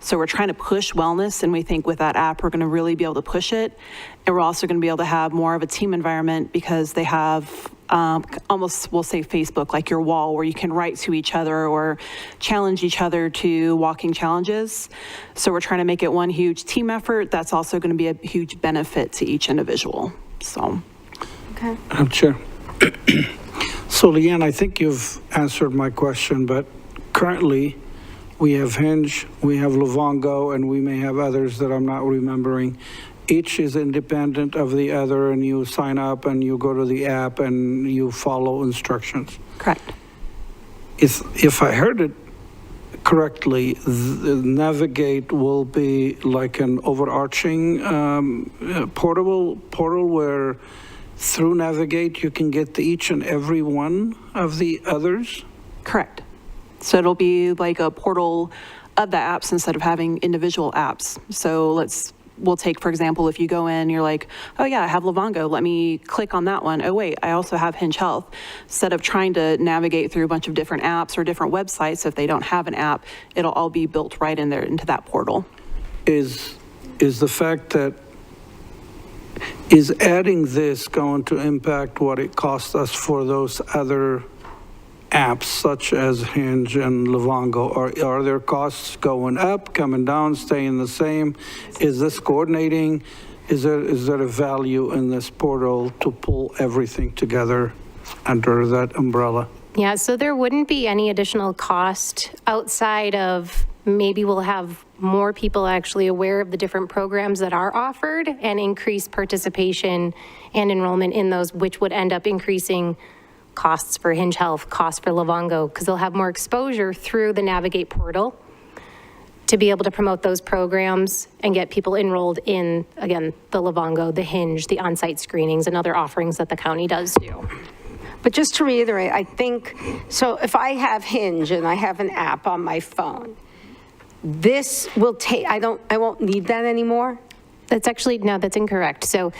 So we're trying to push wellness, and we think with that app, we're going to really be able to push it. And we're also going to be able to have more of a team environment because they have almost, we'll say Facebook, like your wall where you can write to each other or challenge each other to walking challenges. So we're trying to make it one huge team effort. That's also going to be a huge benefit to each individual. So. Okay. Madam Chair. So Leanne, I think you've answered my question, but currently we have Hinge, we have Livongo, and we may have others that I'm not remembering. Each is independent of the other, and you sign up and you go to the app and you follow instructions. Correct. If I heard it correctly, the Navigate will be like an overarching portal where through Navigate you can get to each and every one of the others? Correct. So it'll be like a portal of the apps instead of having individual apps. So we'll take, for example, if you go in, you're like, oh yeah, I have Livongo, let me click on that one. Oh wait, I also have Hinge Health. Instead of trying to navigate through a bunch of different apps or different websites, if they don't have an app, it'll all be built right in there into that portal. Is the fact that, is adding this going to impact what it costs us for those other apps such as Hinge and Livongo? Are their costs going up, coming down, staying the same? Is this coordinating? Is there a value in this portal to pull everything together under that umbrella? Yeah, so there wouldn't be any additional cost outside of maybe we'll have more people actually aware of the different programs that are offered and increase participation and enrollment in those, which would end up increasing costs for Hinge Health, costs for Livongo, because they'll have more exposure through the Navigate portal to be able to promote those programs and get people enrolled in, again, the Livongo, the Hinge, the on-site screenings, and other offerings that the county does do. But just to reiterate, I think, so if I have Hinge and I have an app on my phone, this will take, I won't need that anymore? That's actually, no, that's incorrect. So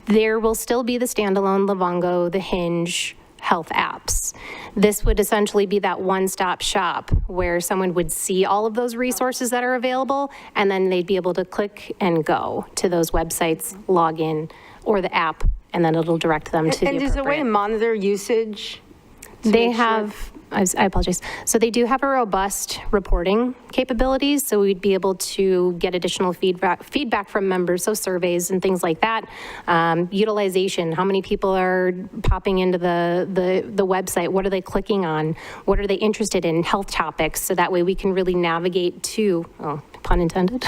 there will still be the standalone Livongo, the Hinge Health apps. This would essentially be that one-stop shop where someone would see all of those resources that are available, and then they'd be able to click and go to those websites, log in, or the app and then it'll direct them to the And is there a way to appropriate. monitor usage? to They make sure- have, I apologize. So they do have a robust reporting capabilities, so we'd be able to get additional feedback from members, so surveys and things like that. Utilization, how many people are popping into the website? What are they clicking on? What are they interested in? Health topics, so that way we can really navigate to, oh, pun intended,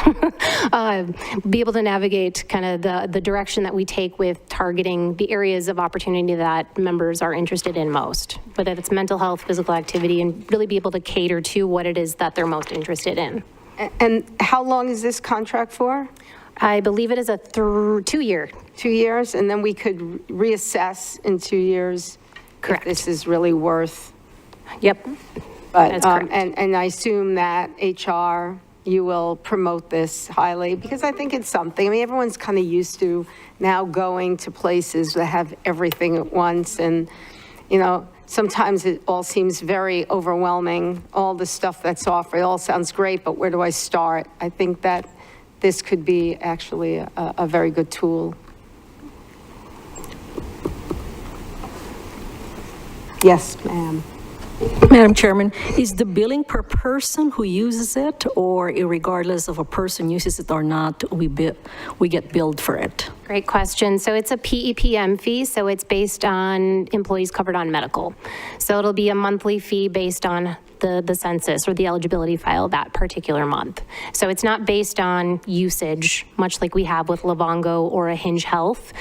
be able to navigate kind of the direction that we take with targeting the areas of opportunity that members are interested in most, whether it's mental health, physical activity, and really be able to cater to what it is that they're most interested in. And how long is this contract for? I believe it is a 2-year. 2 years, and then we could reassess in 2 years? Correct. If this is really worth. Yep. But, That's correct. and I assume that HR, you will promote this highly, because I think it's something. I mean, everyone's kind of used to now going to places that have everything at once, and, you know, sometimes it all seems very overwhelming, all the stuff that's offered. It all sounds great, but where do I start? I think that this could be actually a very good tool. Yes, ma'am. Madam Chairman, is the billing per person who uses it, or regardless of a person uses it or not, we get billed for it? Great question. So it's a PEPM fee, so it's based on employees covered on medical. So it'll be a monthly fee based on the census or the eligibility file that particular month. So it's not based on usage, much like we have with Livongo or a Hinge Health.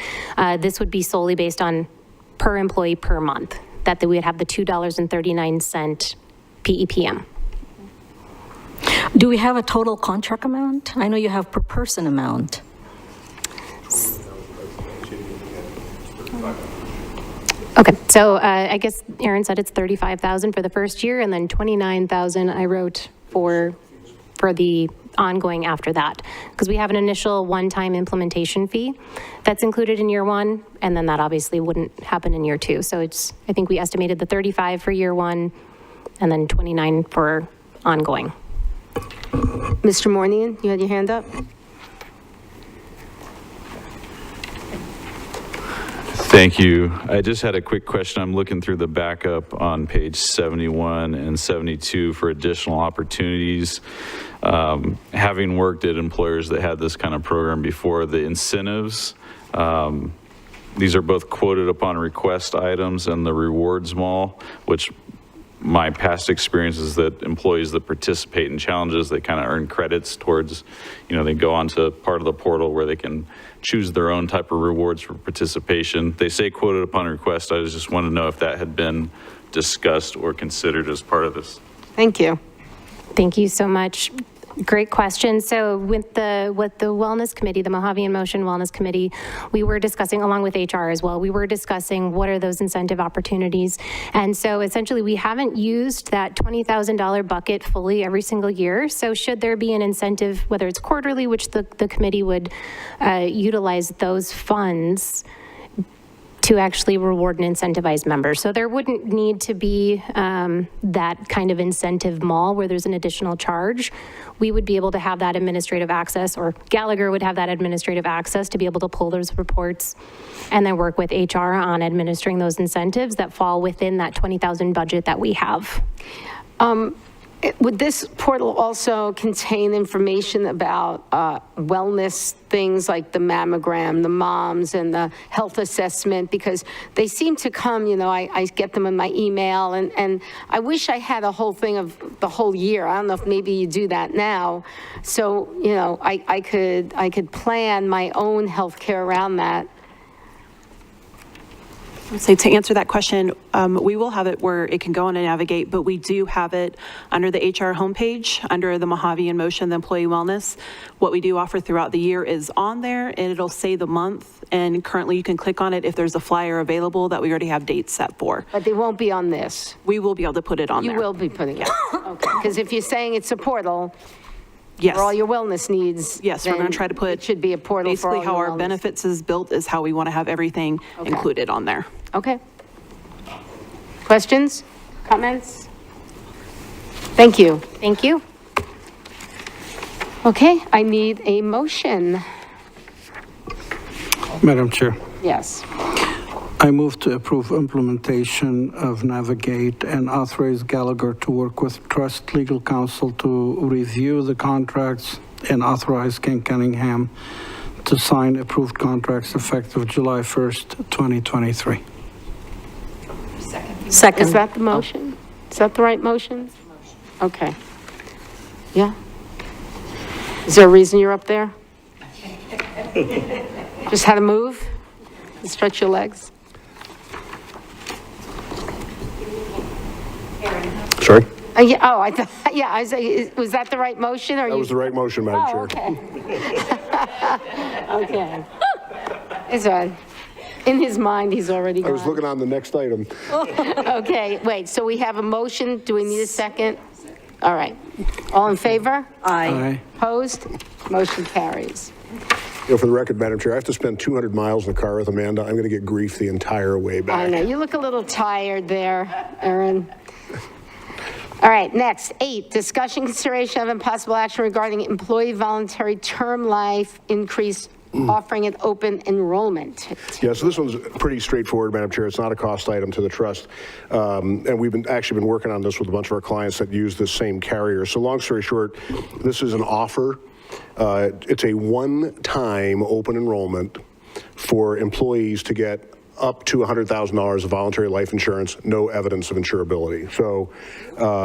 This would be solely based on per employee per month, that we would have the $2.39 PEPM. Do we have a total contract amount? I know you have per person amount. Okay, so I guess Aaron said it's $35,000 for the first year, and then $29,000 I wrote for the ongoing after that, because we have an initial one-time implementation fee that's included in year one, and then that obviously wouldn't happen in year two. So it's, I think we estimated the 35 for year one, and then 29 for ongoing. Mr. Mournian, you had your hand up? Thank you. I just had a quick question. I'm looking through the backup on page 71 and 72 for additional opportunities. Having worked at employers that had this kind of program before, the incentives, these are both quoted upon request items and the rewards mall, which my past experience is that employees that participate in challenges, they kind of earn credits towards, you know, they go onto part of the portal where they can choose their own type of rewards for participation. They say quoted upon request. I just want to know if that had been discussed or considered as part of this. Thank you. Thank you so much. Great question. So with the Wellness Committee, the Mohave in Motion Wellness Committee, we were discussing, along with HR as well, we were discussing what are those incentive opportunities. And so essentially we haven't used that $20,000 bucket fully every single year. So should there be an incentive, whether it's quarterly, which the committee would utilize those funds to actually reward and incentivize members. So there wouldn't need to be that kind of incentive mall where there's an additional charge. We would be able to have that administrative access, or Gallagher would have that administrative access to be able to pull those reports and then work with HR on administering those incentives that fall within that 20,000 budget that we have. Would this portal also contain information about wellness things like the mammogram, the moms, and the health assessment? Because they seem to come, you know, I get them in my email, and I wish I had a whole thing of the whole year. I don't know if maybe you do that now. So, you know, I could plan my own healthcare around that. So to answer that question, we will have it where it can go on and navigate, but we do have it under the HR homepage, under the Mohave in Motion, the employee wellness. What we do offer throughout the year is on there, and it'll say the month, and currently you can click on it if there's a flyer available that we already have dates set for. But they won't be on this. We will be able to put it on there. You will be putting it. Okay. Because if you're saying it's a portal, yes, for all your wellness needs. Yes, we're going to try to put. It should be a portal for all basically how your our wellness. benefits is built is how we want to have everything included on there. Okay. Questions? Comments? Thank you. Thank you. Okay, I need a motion. Madam Chair. Yes. I move to approve implementation of Navigate and authorize Gallagher to work with Trust Legal Counsel to review the contracts and authorize Ken Cunningham to sign approved contracts effective July 1st, 2023. Second. Is that the motion? Is that the right motion? Okay. Yeah? Is there a reason you're up there? Just had to move? Stretch your legs? Sorry? Yeah, oh, I thought, yeah, I was that the right motion, or That was the right motion, Madam Oh, Chair. okay. Okay. It's on. In his mind, he's already I gone. was looking on the next item. Okay, wait, so we have a motion, do we need a second? All right, all in favor? Aye. Opposed? Motion carries. You know, for the record, Madam Chair, I have to spend 200 miles in the car with Amanda. I'm going to get grief the entire way back. I know, you look a little tired there, Aaron. All right, next, 8, discussion consideration of impossible action regarding employee voluntary term life increase offering at open enrollment. Yeah, so this one's pretty straightforward, Madam Chair. It's not a cost item to the trust. And we've actually been working on this with a bunch of our clients that use this same carrier. So long story short, this is an offer. It's a one-time open enrollment for employees to get up to $100,000 of voluntary life insurance, no evidence of insurability. So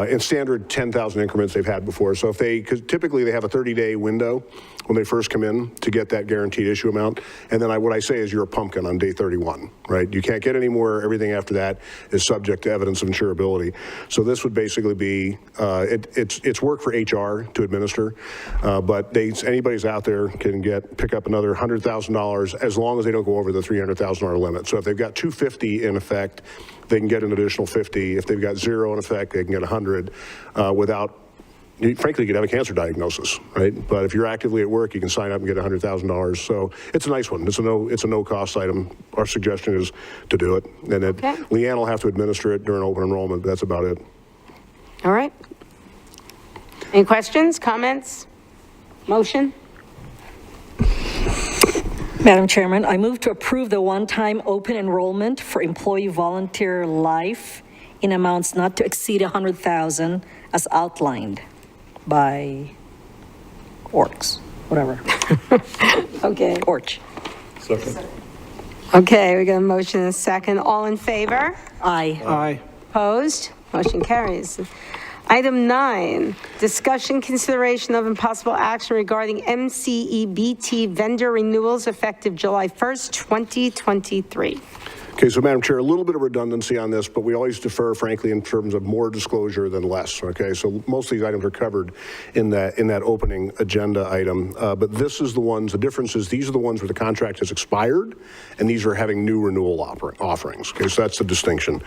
in standard 10,000 increments they've had before. So if because typically they have a 30-day window when they first come in to get that guaranteed issue amount. And then what I say is you're a pumpkin on day 31, right? You can't get any more. Everything after that is subject to evidence of insurability. So this would basically be, it's work for HR to administer, but anybody's out there can pick up another $100,000 as long as they don't go over the $300,000 limit. So if they've got 250 in effect, they can get an additional 50. If they've got 0 in effect, they can get 100 without, frankly, you could have a cancer diagnosis, right? But if you're actively at work, you can sign up and get $100,000. So it's a nice one. It's a no cost item. Our suggestion is to do it. And Leanne will have to administer it during open enrollment, but that's about it. All right. Any questions, comments, motion? Madam Chairman, I move to approve the one-time open enrollment for employee volunteer life in amounts not to exceed $100,000 as outlined by orcs, whatever. Okay. Orch. Second. Okay, we got a motion and a second. All in favor? Aye. Aye. Opposed? Motion carries. Item 9, discussion consideration of impossible action regarding MCEBT vendor renewals effective July 1st, 2023. Okay, so Madam Chair, a little bit of redundancy on this, but we always defer, frankly, in terms of more disclosure than less, okay? So most of these items are covered in that opening agenda item, but this is the difference is these are the ones where the contract has expired, and these are having new renewal offerings, okay? So that's the distinction.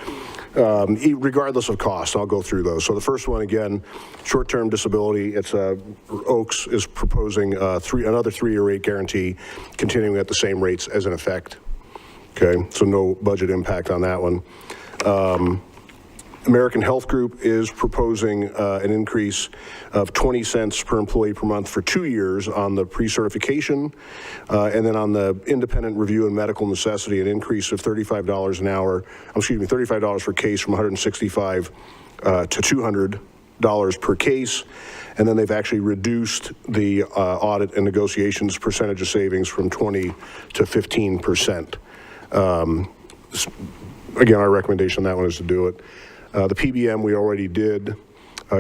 Regardless of cost, I'll go through those. So the first one, again, short-term disability, it's Oaks is proposing another 3-year rate guarantee, continuing at the same rates as in effect. Okay, so no budget impact on that one. American Health Group is proposing an increase of 20 cents per employee per month for 2 years on the pre-certification, and then on the independent review and medical necessity, an increase of $35 an hour, $35 per case from $165 to $200 per case. And then they've actually reduced the audit and negotiations percentage of savings from 20 to 15%. Again, our recommendation on that one is to do it. The PBM we already did.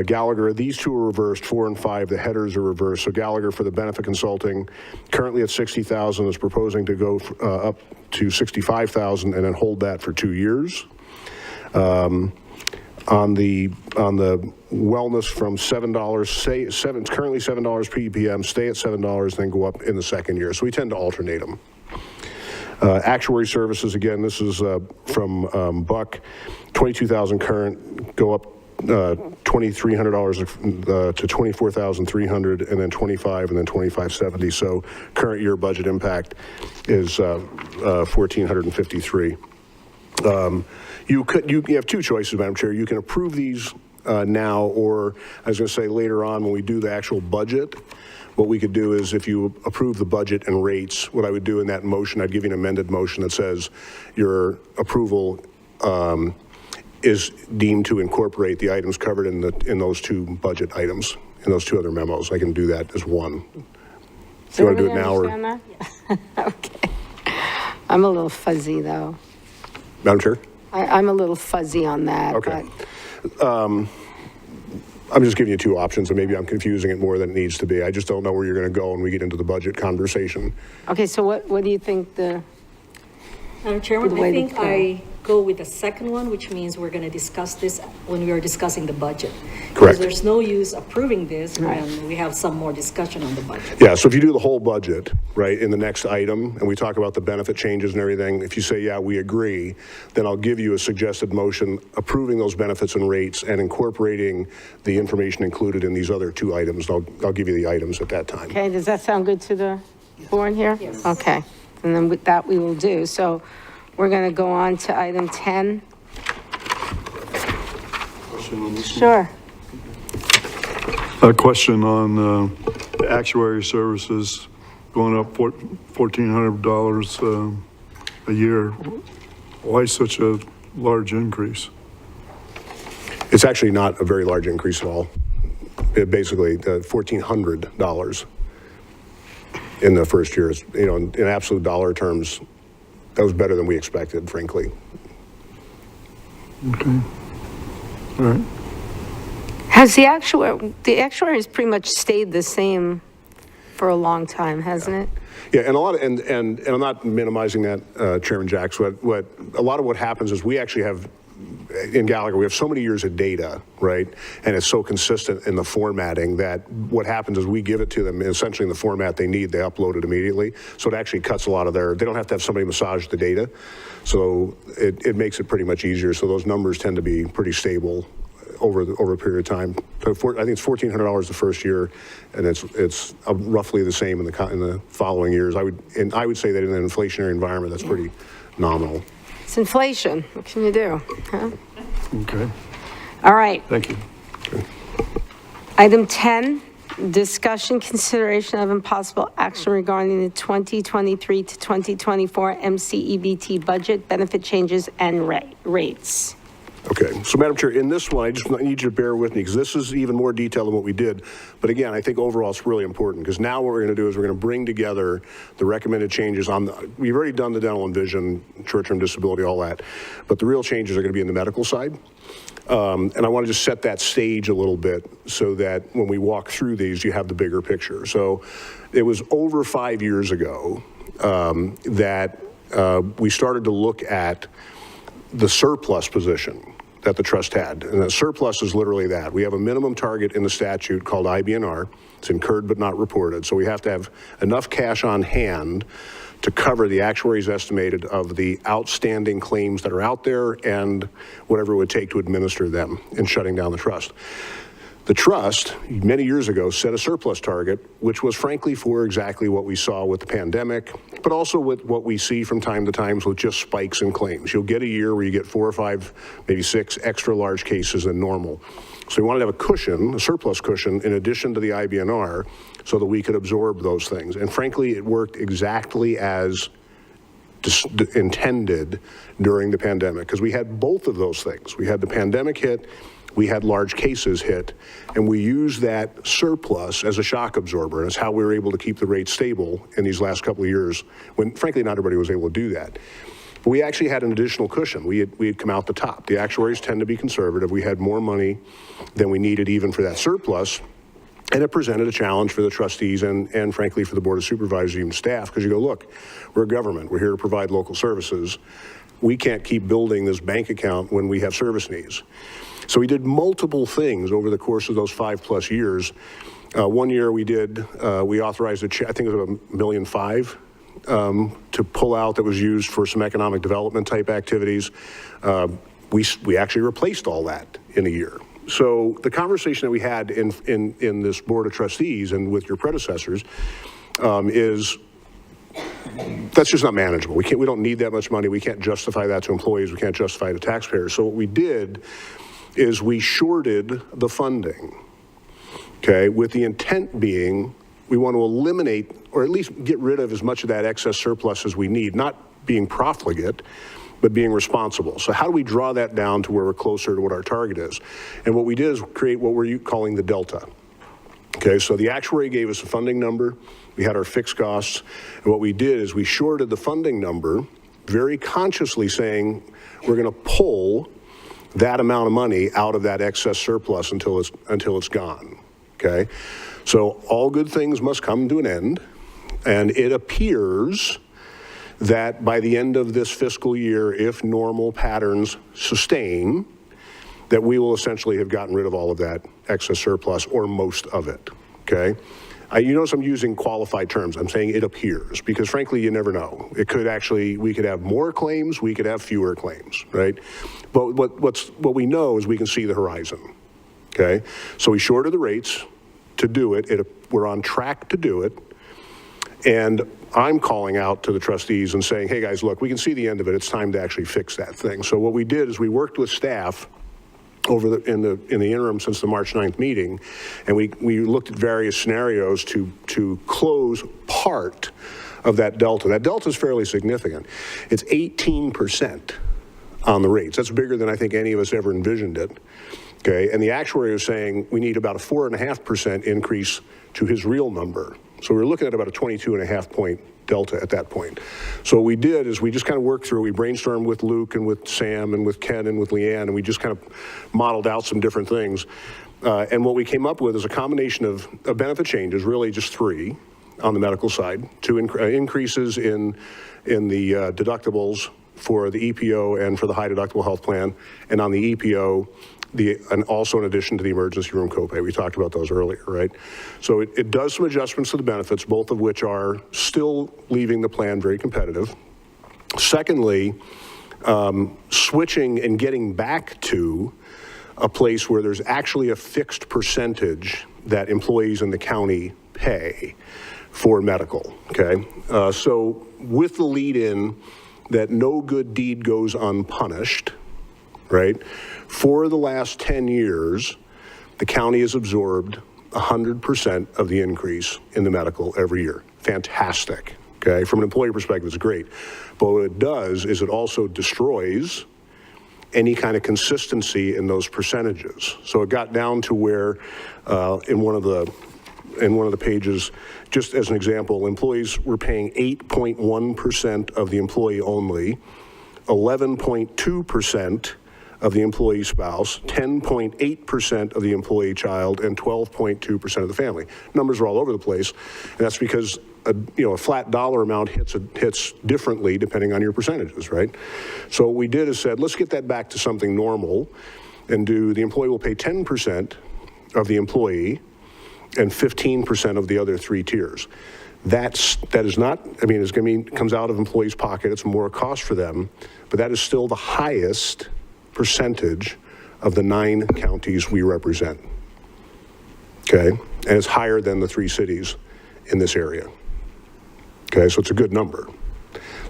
Gallagher, these two are reversed, 4 and 5, the headers are reversed. So Gallagher for the benefit consulting, currently at $60,000, is proposing to go up to $65,000 and then hold that for 2 years. On the wellness from $7, currently $7 per EPM, stay at $7, then go up in the second year. So we tend to alternate them. Actuary services, again, this is from Buck, $22,000 current, go up $2,300 to $24,300, and then $25, and then $2,570. So current year budget impact is $1,453. You have two choices, Madam Chair. You can approve these now, or I was going to say later on when we do the actual budget, what we could do is if you approve the budget and rates, what I would do in that motion, I'd give you an amended motion that says your approval is deemed to incorporate the items covered in those two budget items, in those two other memos. I can do that as one. Do you want to do it now or? Understand that? Okay. I'm a little fuzzy, though. Madam Chair? I'm a little fuzzy on that. Okay. but- I'm just giving you two options, and maybe I'm confusing it more than it needs to be. I just don't know where you're going to go when we get into the budget conversation. Okay, so what do you think the, Madam Chairman, the way I to think go. I go with the second one, which means we're going to discuss this when we are discussing the budget. Correct. Because there's no use approving this Right. when we have some more discussion on the budget. Yeah, so if you do the whole budget, right, in the next item, and we talk about the benefit changes and everything, if you say, yeah, we agree, then I'll give you a suggested motion approving those benefits and rates and incorporating the information included in these other two items. I'll give you the items at that time. okay, does that sound good to the board here? Yes. Okay, and then with that we will do. So we're going to go on to item 10. Sure. A question on the actuary services going up $1,400 a year. Why such a large increase? It's actually not a very large increase at all. It basically, $1,400 in the first year is, in absolute dollar terms, that was better than we expected, frankly. Okay. All right. Has the actuary has pretty much stayed the same for a long time, hasn't it? Yeah, and a lot of, and I'm not minimizing that, Chairman Jacks. What a lot of what happens is we actually have, in Gallagher, we have so many years of data, right? And it's so consistent in the formatting that what happens is we give it to them essentially in the format they need. They upload it immediately. So it actually cuts a lot of they don't have to have somebody massage the data. So it makes it pretty much easier. So those numbers tend to be pretty stable over a period of time. So I think it's $1,400 the first year, and it's roughly the same in the following years. I would say that in an inflationary environment, that's pretty nominal. It's inflation. What can you do? Huh? Okay. All right. Thank you. Item 10, discussion, consideration of impossible action regarding the 2023 to 2024 MCEBT budget, benefit changes, and rates. Okay, so Madam Chair, in this one, I just need you to bear with me because this is even more detailed than what we did. But again, I think overall it's really important because now what we're going to do is we're going to bring together the recommended changes on we've already done the dental and vision, short-term disability, all that. But the real changes are going to be in the medical side. And I want to just set that stage a little bit so that when we walk through these, you have the bigger picture. So it was over 5 years ago that we started to look at the surplus position that the trust had. And the surplus is literally that. We have a minimum target in the statute called IBNR. It's incurred but not reported. So we have to have enough cash on hand to cover the actuary's estimated of the outstanding claims that are out there and whatever it would take to administer them in shutting down the trust. The trust, many years ago, set a surplus target, which was frankly for exactly what we saw with the pandemic, but also with what we see from time to time with just spikes in claims. You'll get a year where you get 4 or 5, maybe 6 extra large cases than normal. So we wanted to have a cushion, a surplus cushion, in addition to the IBNR, so that we could absorb those things. And frankly, it worked exactly as intended during the pandemic, because we had both of those things. We had the pandemic hit, we had large cases hit, and we used that surplus as a shock absorber. And it's how we were able to keep the rate stable in these last couple of years when, frankly, not everybody was able to do that. But we actually had an additional cushion. We had come out the top. The actuaries tend to be conservative. We had more money than we needed even for that surplus. And it presented a challenge for the trustees and frankly, for the Board of Supervisors, even staff, because you go, look, we're a government. We're here to provide local services. We can't keep building this bank account when we have service needs. So we did multiple things over the course of those 5+ years. One year we authorized I think it was $1.5 million to pull out that was used for some economic development type activities. We actually replaced all that in a year. So the conversation that we had in this Board of Trustees and with your predecessors is that's just not manageable. We don't need that much money. We can't justify that to employees. We can't justify it to taxpayers. So what we did is we shorted the funding, okay, with the intent being we want to eliminate, or at least get rid of as much of that excess surplus as we need, not being profligate, but being responsible. So how do we draw that down to where we're closer to what our target is? And what we did is create what we're calling the delta. Okay, so the actuary gave us a funding number, we had our fixed costs, and what we did is we shorted the funding number, very consciously saying we're going to pull that amount of money out of that excess surplus until it's gone. Okay, so all good things must come to an end, and it appears that by the end of this fiscal year, if normal patterns sustain, that we will essentially have gotten rid of all of that excess surplus, or most of it, okay? You notice I'm using qualified terms. I'm saying it appears, because frankly, you never know. It could actually, we could have more claims, we could have fewer claims, right? But what we know is we can see the horizon, okay? So we shorted the rates to do it. We're on track to do it. And I'm calling out to the trustees and saying, hey guys, look, we can see the end of it. It's time to actually fix that thing. So what we did is we worked with staff in the interim since the March 9th meeting, and we looked at various scenarios to close part of that delta. That delta is fairly significant. It's 18% on the rates. That's bigger than I think any of us ever envisioned it. Okay, and the actuary was saying we need about a 4.5% increase to his real number. So we're looking at about a 22.5 point delta at that point. So what we did is we just kind of worked through, we brainstormed with Luke and with Sam and with Ken and with Leanne, and we just kind of modeled out some different things. And what we came up with is a combination of benefit changes, really just three on the medical side, two increases in the deductibles for the EPO and for the high deductible health plan, and on the EPO, and also in addition to the emergency room copay. We talked about those earlier, right? So it does some adjustments to the benefits, both of which are still leaving the plan very competitive. Secondly, switching and getting back to a place where there's actually a fixed percentage that employees in the county pay for medical, okay? So with the lead-in that no good deed goes unpunished, right? For the last 10 years, the county has absorbed 100% of the increase in the medical every year. Fantastic, okay? From an employer perspective, it's great. But what it does is it also destroys any kind of consistency in those percentages. So it got down to where in one of the pages, just as an example, employees were paying 8.1% of the employee only, 11.2% of the employee spouse, 10.8% of the employee child, and 12.2% of the family. Numbers are all over the place, and that's because a flat dollar amount hits differently depending on your percentages, right? So what we did is said, let's get that back to something normal, and the employee will pay 10% of the employee and 15% of the other three tiers. That is not, I mean, it comes out of employees' pocket, it's more cost for them, but that is still the highest percentage of the 9 counties we represent, okay? And it's higher than the 3 cities in this area, okay? So it's a good number.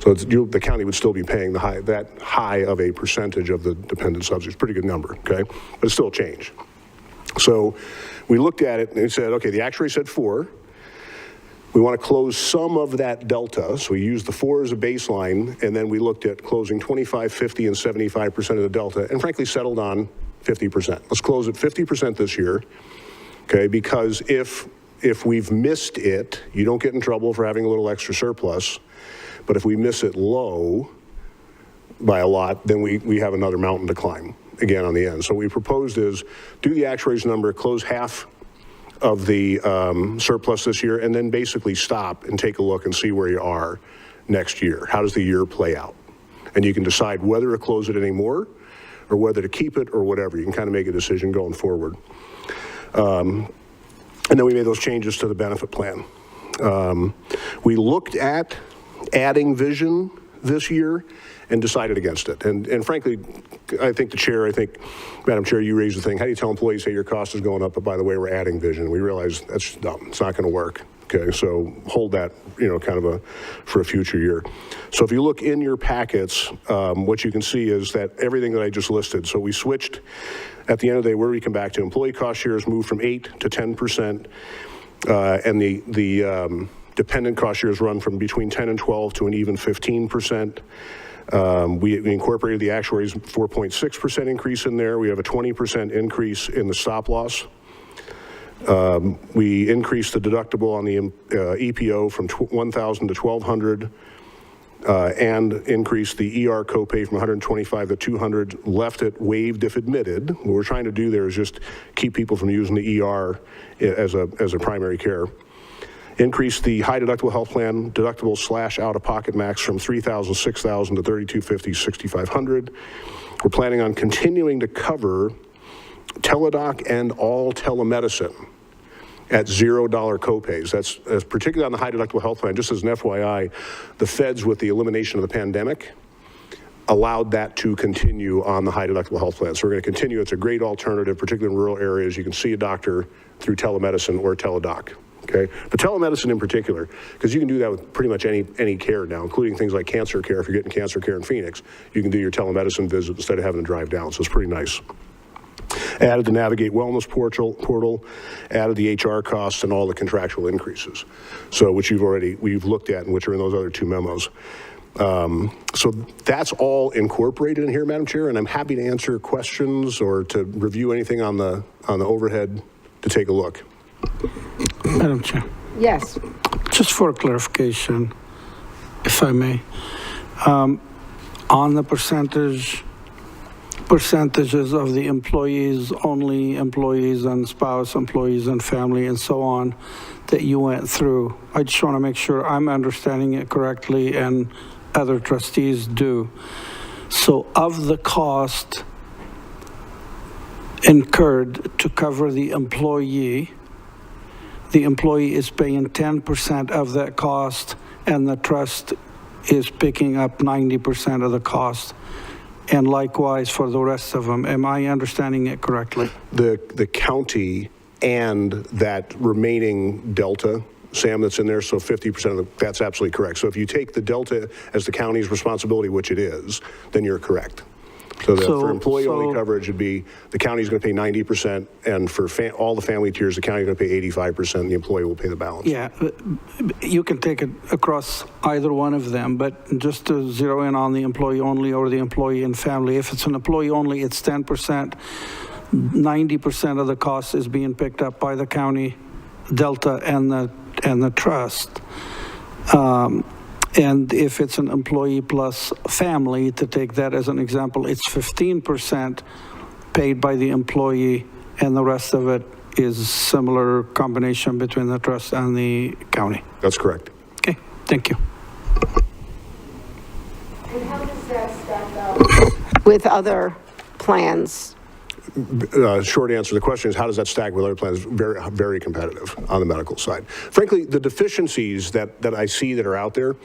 So the county would still be paying that high of a percentage of the dependent subsidies. Pretty good number, okay? But it's still a change. So we looked at it and we said, okay, the actuary said 4. We want to close some of that delta, so we used the 4 as a baseline, and then we looked at closing 25, 50, and 75% of the delta, and frankly settled on 50%. Let's close at 50% this year, okay, because if we've missed it, you don't get in trouble for having a little extra surplus, but if we miss it low by a lot, then we have another mountain to climb again on the end. So what we proposed is do the actuary's number, close half of the surplus this year, and then basically stop and take a look and see where you are next year. How does the year play out? And you can decide whether to close it anymore or whether to keep it or whatever. You can kind of make a decision going forward. And then we made those changes to the benefit plan. We looked at adding vision this year and decided against it. And frankly, I think Madam Chair, you raised the thing. How do you tell employees, hey, your cost is going up, but by the way, we're adding vision? We realize that's dumb. It's not going to work. Okay, so hold that, kind of for a future year. So if you look in your packets, what you can see is that everything that I just listed. So we switched at the end of the day, where we come back to employee cost shares moved from 8 to 10%. And the dependent cost shares run from between 10 and 12 to an even 15%. We incorporated the actuary's 4.6% increase in there. We have a 20% increase in the stop loss. We increased the deductible on the EPO from $1,000 to $1,200, and increased the ER copay from $125 to $200, left it waived if admitted. What we're trying to do there is just keep people from using the ER as a primary care. Increased the high deductible health plan deductible / out-of-pocket max from $3,000, $6,000 to $3,250, $6,500. We're planning on continuing to cover Teladoc and all telemedicine at $0 copays. That's particularly on the high deductible health plan. Just as an FYI, the feds, with the elimination of the pandemic, allowed that to continue on the high deductible health plan. So we're going to continue. It's a great alternative, particularly in rural areas. You can see a doctor through telemedicine or Teladoc. Okay, but telemedicine in particular, because you can do that with pretty much any care now, including things like cancer care. If you're getting cancer care in Phoenix, you can do your telemedicine visit instead of having to drive down. So it's pretty nice. Added the Navigate Wellness portal, added the HR costs and all the contractual increases. So which we've looked at and which are in those other two memos. So that's all incorporated in here, Madam Chair, and I'm happy to answer questions or to review anything on the overhead to take a look. Madam Chair, Yes. just for clarification, if I may, on the percentages of the employees, only employees and spouse employees and family and so on that you went through, I just want to make sure I'm understanding it correctly and other trustees do. So of the cost incurred to cover the employee is paying 10% of that cost, and the trust is picking up 90% of the cost. And likewise for the rest of them. Am I understanding it correctly? The county and that remaining delta, Sam, that's in there, so 50% of that's absolutely correct. So if you take the delta as the county's responsibility, which it is, then you're correct. So for employee-only coverage, it'd be the county's going to pay 90%, and for all the family tiers, the county's going to pay 85%, and the employee will pay the balance. Yeah, you can take it across either one of them, but just to zero in on the employee-only or the employee and family, if it's an employee-only, it's 10%. 90% of the cost is being picked up by the county, Delta, and the trust. And if it's an employee plus family, to take that as an example, it's 15% paid by the employee, and the rest of it is similar combination between the trust and the county. That's correct. Okay, thank you. And how does that stack up? With other plans. Short answer to the question is, how does that stack with other plans? Very, very competitive on the medical side. Frankly, the deficiencies that I see that are out there,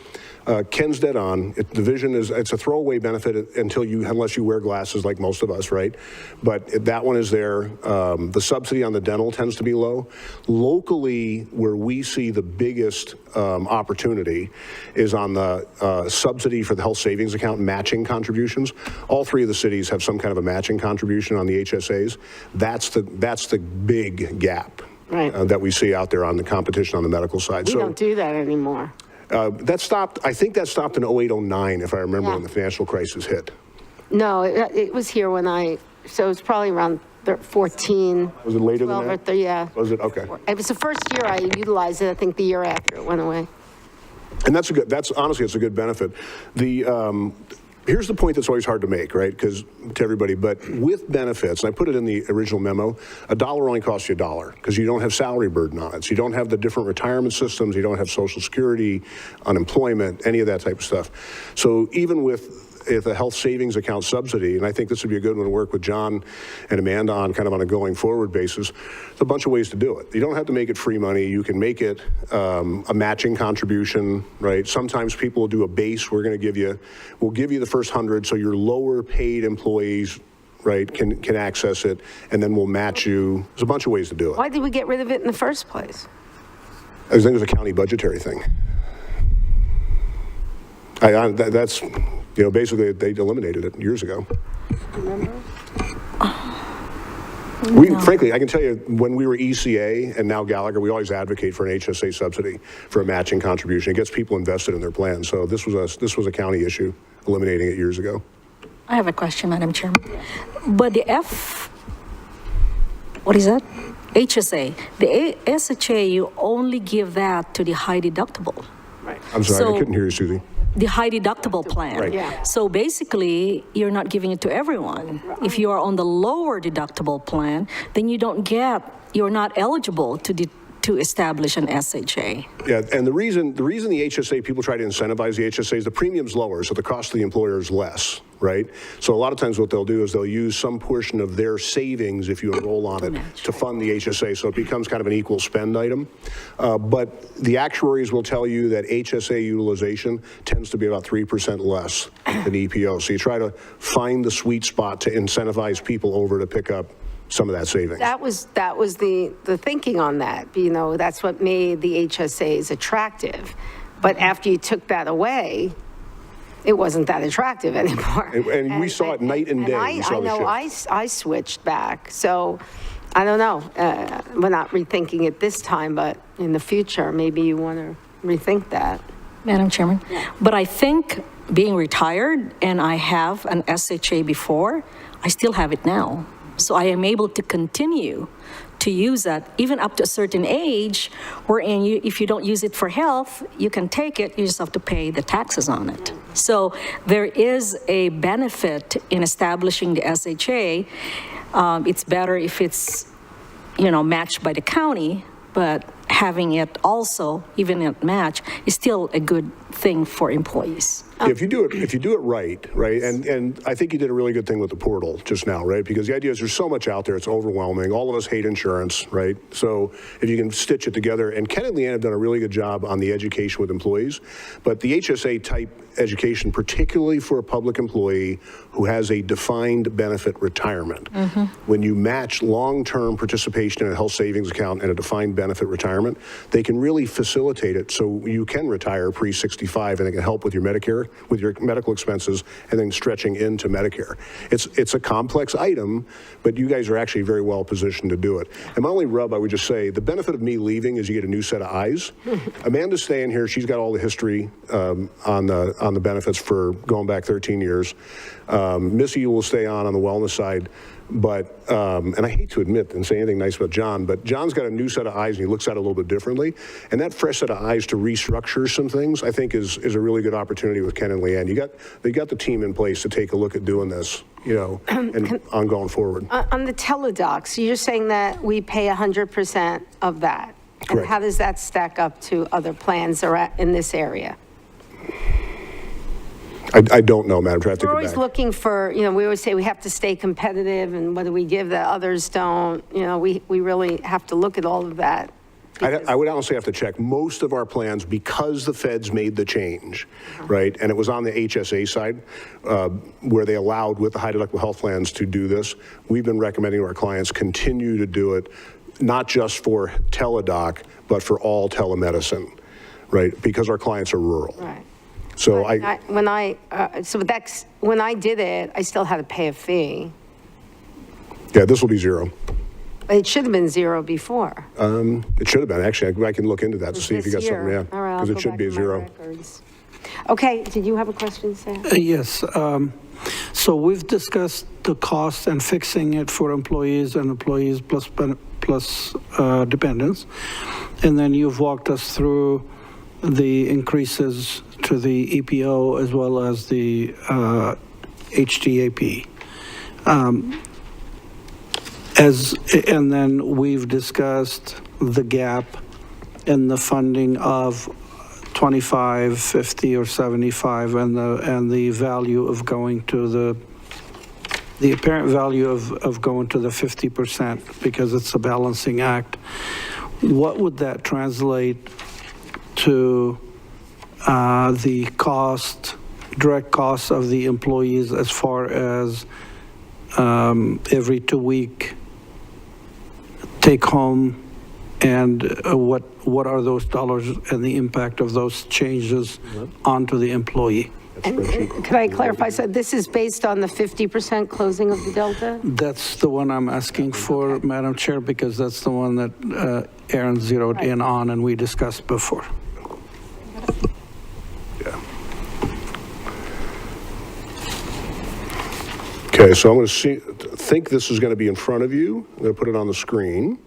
Ken's dead on. The vision it's a throwaway benefit unless you wear glasses like most of us, right? But that one is there. The subsidy on the dental tends to be low. Locally, where we see the biggest opportunity is on the subsidy for the health savings account matching contributions. All three of the cities have some kind of a matching contribution on the HSAs. That's the big gap. Right. That we see out there on the competition on the medical side. We don't do that anymore. That stopped, I think that stopped in 08, 09, if I remember, when the financial crisis hit. No, it was here so it was probably around 14. Was it later 12 than or that? yeah. Was it? Okay. It was the first year I utilized it. I think the year after it went away. And honestly, it's a good benefit. Here's the point that's always hard to make, right? Because to everybody, but with benefits, and I put it in the original memo, $1 only costs you $1 because you don't have salary burden on it. So you don't have the different retirement systems. You don't have Social Security, unemployment, any of that type of stuff. So even with a health savings account subsidy, and I think this would be a good one to work with John and Amanda on kind of on a going forward basis, there's a bunch of ways to do it. You don't have to make it free money. You can make it a matching contribution, right? Sometimes people will do a base. We'll give you the first 100 so your lower paid employees, right, can access it, and then we'll match you. There's a bunch of ways to do it. Why did we get rid of it in the first place? I think it was a county budgetary thing. That's, basically they eliminated it years ago. Remember? Frankly, I can tell you, when we were ECA and now Gallagher, we always advocate for an HSA subsidy for a matching contribution. It gets people invested in their plan. So this was a county issue, eliminating it years ago. I have a question, Madam Chairman. But the what is that? HSA. The SHA, you only give that to the high deductible. I'm sorry, I couldn't hear you, Susie. The high deductible plan. Right. Yeah. So basically, you're not giving it to everyone. If you are on the lower deductible plan, then you're not eligible to establish an SHA. Yeah, and the reason the HSA, people try to incentivize the HSA is the premium's lower, so the cost to the employer is less, right? So a lot of times what they'll do is they'll use some portion of their savings, if you enroll on it, to fund the HSA, so it becomes kind of an equal spend item. But the actuaries will tell you that HSA utilization tends to be about 3% less than EPO. So you try to find the sweet spot to incentivize people over to pick up some of that savings. That was the thinking on that. You know, that's what made the HSAs attractive. But after you took that away, it wasn't that attractive anymore. And we saw it night and day. I know I switched back. So I don't know. We're not rethinking it this time, but in the future, maybe you want to rethink that. Madam Chairman? But I think being retired, and I have an SHA before, I still have it now. So I am able to continue to use that even up to a certain age, wherein if you don't use it for health, you can take it, you just have to pay the taxes on it. So there is a benefit in establishing the SHA. It's better if it's, matched by the county, but having it also, even at match, is still a good thing for employees. If you do it right, and I think you did a really good thing with the portal just now, right? Because the idea is there's so much out there, it's overwhelming. All of us hate insurance, right? So if you can stitch it together, and Ken and Leanne have done a really good job on the education with employees, but the HSA type education, particularly for a public employee who has a defined benefit retirement, when you match long-term participation in a health savings account and a defined benefit retirement, they can really facilitate it so you can retire pre-65 and it can help with your Medicare, with your medical expenses, and then stretching into Medicare. It's a complex item, but you guys are actually very well positioned to do it. And my only rub, I would just say, the benefit of me leaving is you get a new set of eyes. Amanda's staying here. She's got all the history on the benefits for going back 13 years. Missy will stay on the wellness side. But, and I hate to admit and say anything nice about John, but John's got a new set of eyes and he looks at it a little bit differently. And that fresh set of eyes to restructure some things, I think is a really good opportunity with Ken and Leanne. They got the team in place to take a look at doing this, and ongoing forward. On the teledocs, you're saying that we pay 100% of that. And Correct. how does that stack up to other plans in this area? I don't know, Madam Chair. I have to We're get always back. looking for, we always say we have to stay competitive, and what do we give that others don't? We really have to look at all of that. I would honestly have to check. Most of our plans, because the feds made the change, right, and it was on the HSA side, where they allowed with the high deductible health plans to do this, we've been recommending to our clients continue to do it, not just for teledoc, but for all telemedicine, right, because our clients are rural. Right. So When I did it, I still had to pay a fee. Yeah, this will be zero. It should have been zero before. It should have been, actually. I can look into that to see if you got something, yeah. All right, I'll Because it go should back be to my zero. records. Okay, did you have a question, Sam? Yes. So we've discussed the cost and fixing it for employees and employees plus dependents. And then you've walked us through the increases to the EPO as well as the HDAP. And then we've discussed the gap in the funding of 25, 50, or 75, and the value of going to the apparent value of going to the 50% because it's a balancing act. What would that translate to the direct costs of the employees as far as every 2-week take home, and what are those dollars and the impact of those changes onto the employee? that And spreadsheet. could I clarify, so this is based on the 50% closing of the Delta? That's the one I'm asking for, Madam Chair, because that's the one that Aaron zeroed in on and we discussed before. Yeah. Okay, so I'm going to think this is going to be in front of you. I'm going to put it on the screen.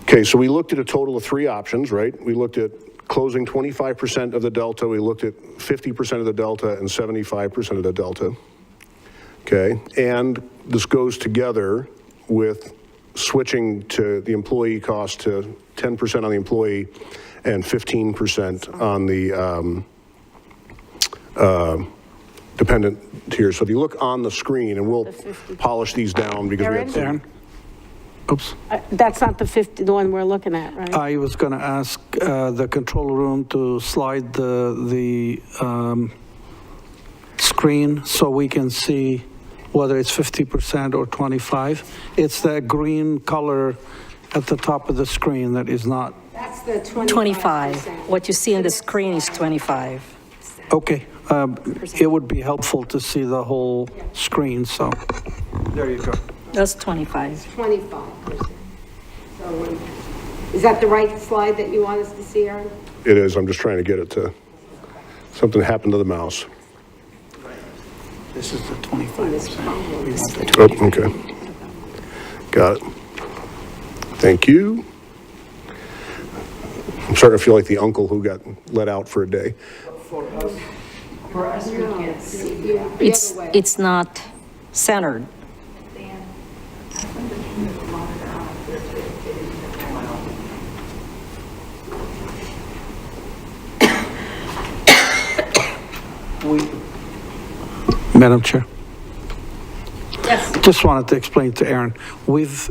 Okay, so we looked at a total of 3 options, right? We looked at closing 25% of the Delta, we looked at 50% of the Delta, and 75% of the Delta. Okay, and this goes together with switching to the employee cost to 10% on the employee and 15% on the dependent tier. So if you look on the screen, and we'll polish these down because we have some. Aaron? Oops. That's not the 50, the one we're looking at, right? I was going to ask the control room to slide the screen so we can see whether it's 50% or 25. It's that green color at the top of the screen that is not. That's the 25. What you see on the screen is 25. Okay. It would be helpful to see the whole screen, so there you go. That's 25. 25%. So is that the right slide that you want us to see, Aaron? It is, I'm just trying to get it to, something happened to the mouse. This is the 25%. Oh, okay. Got it. Thank you. I'm starting to feel like the uncle who got let out for a day. For us, we can't see. It's not centered. Madam Chair. Yes. Just wanted to explain to Aaron, we've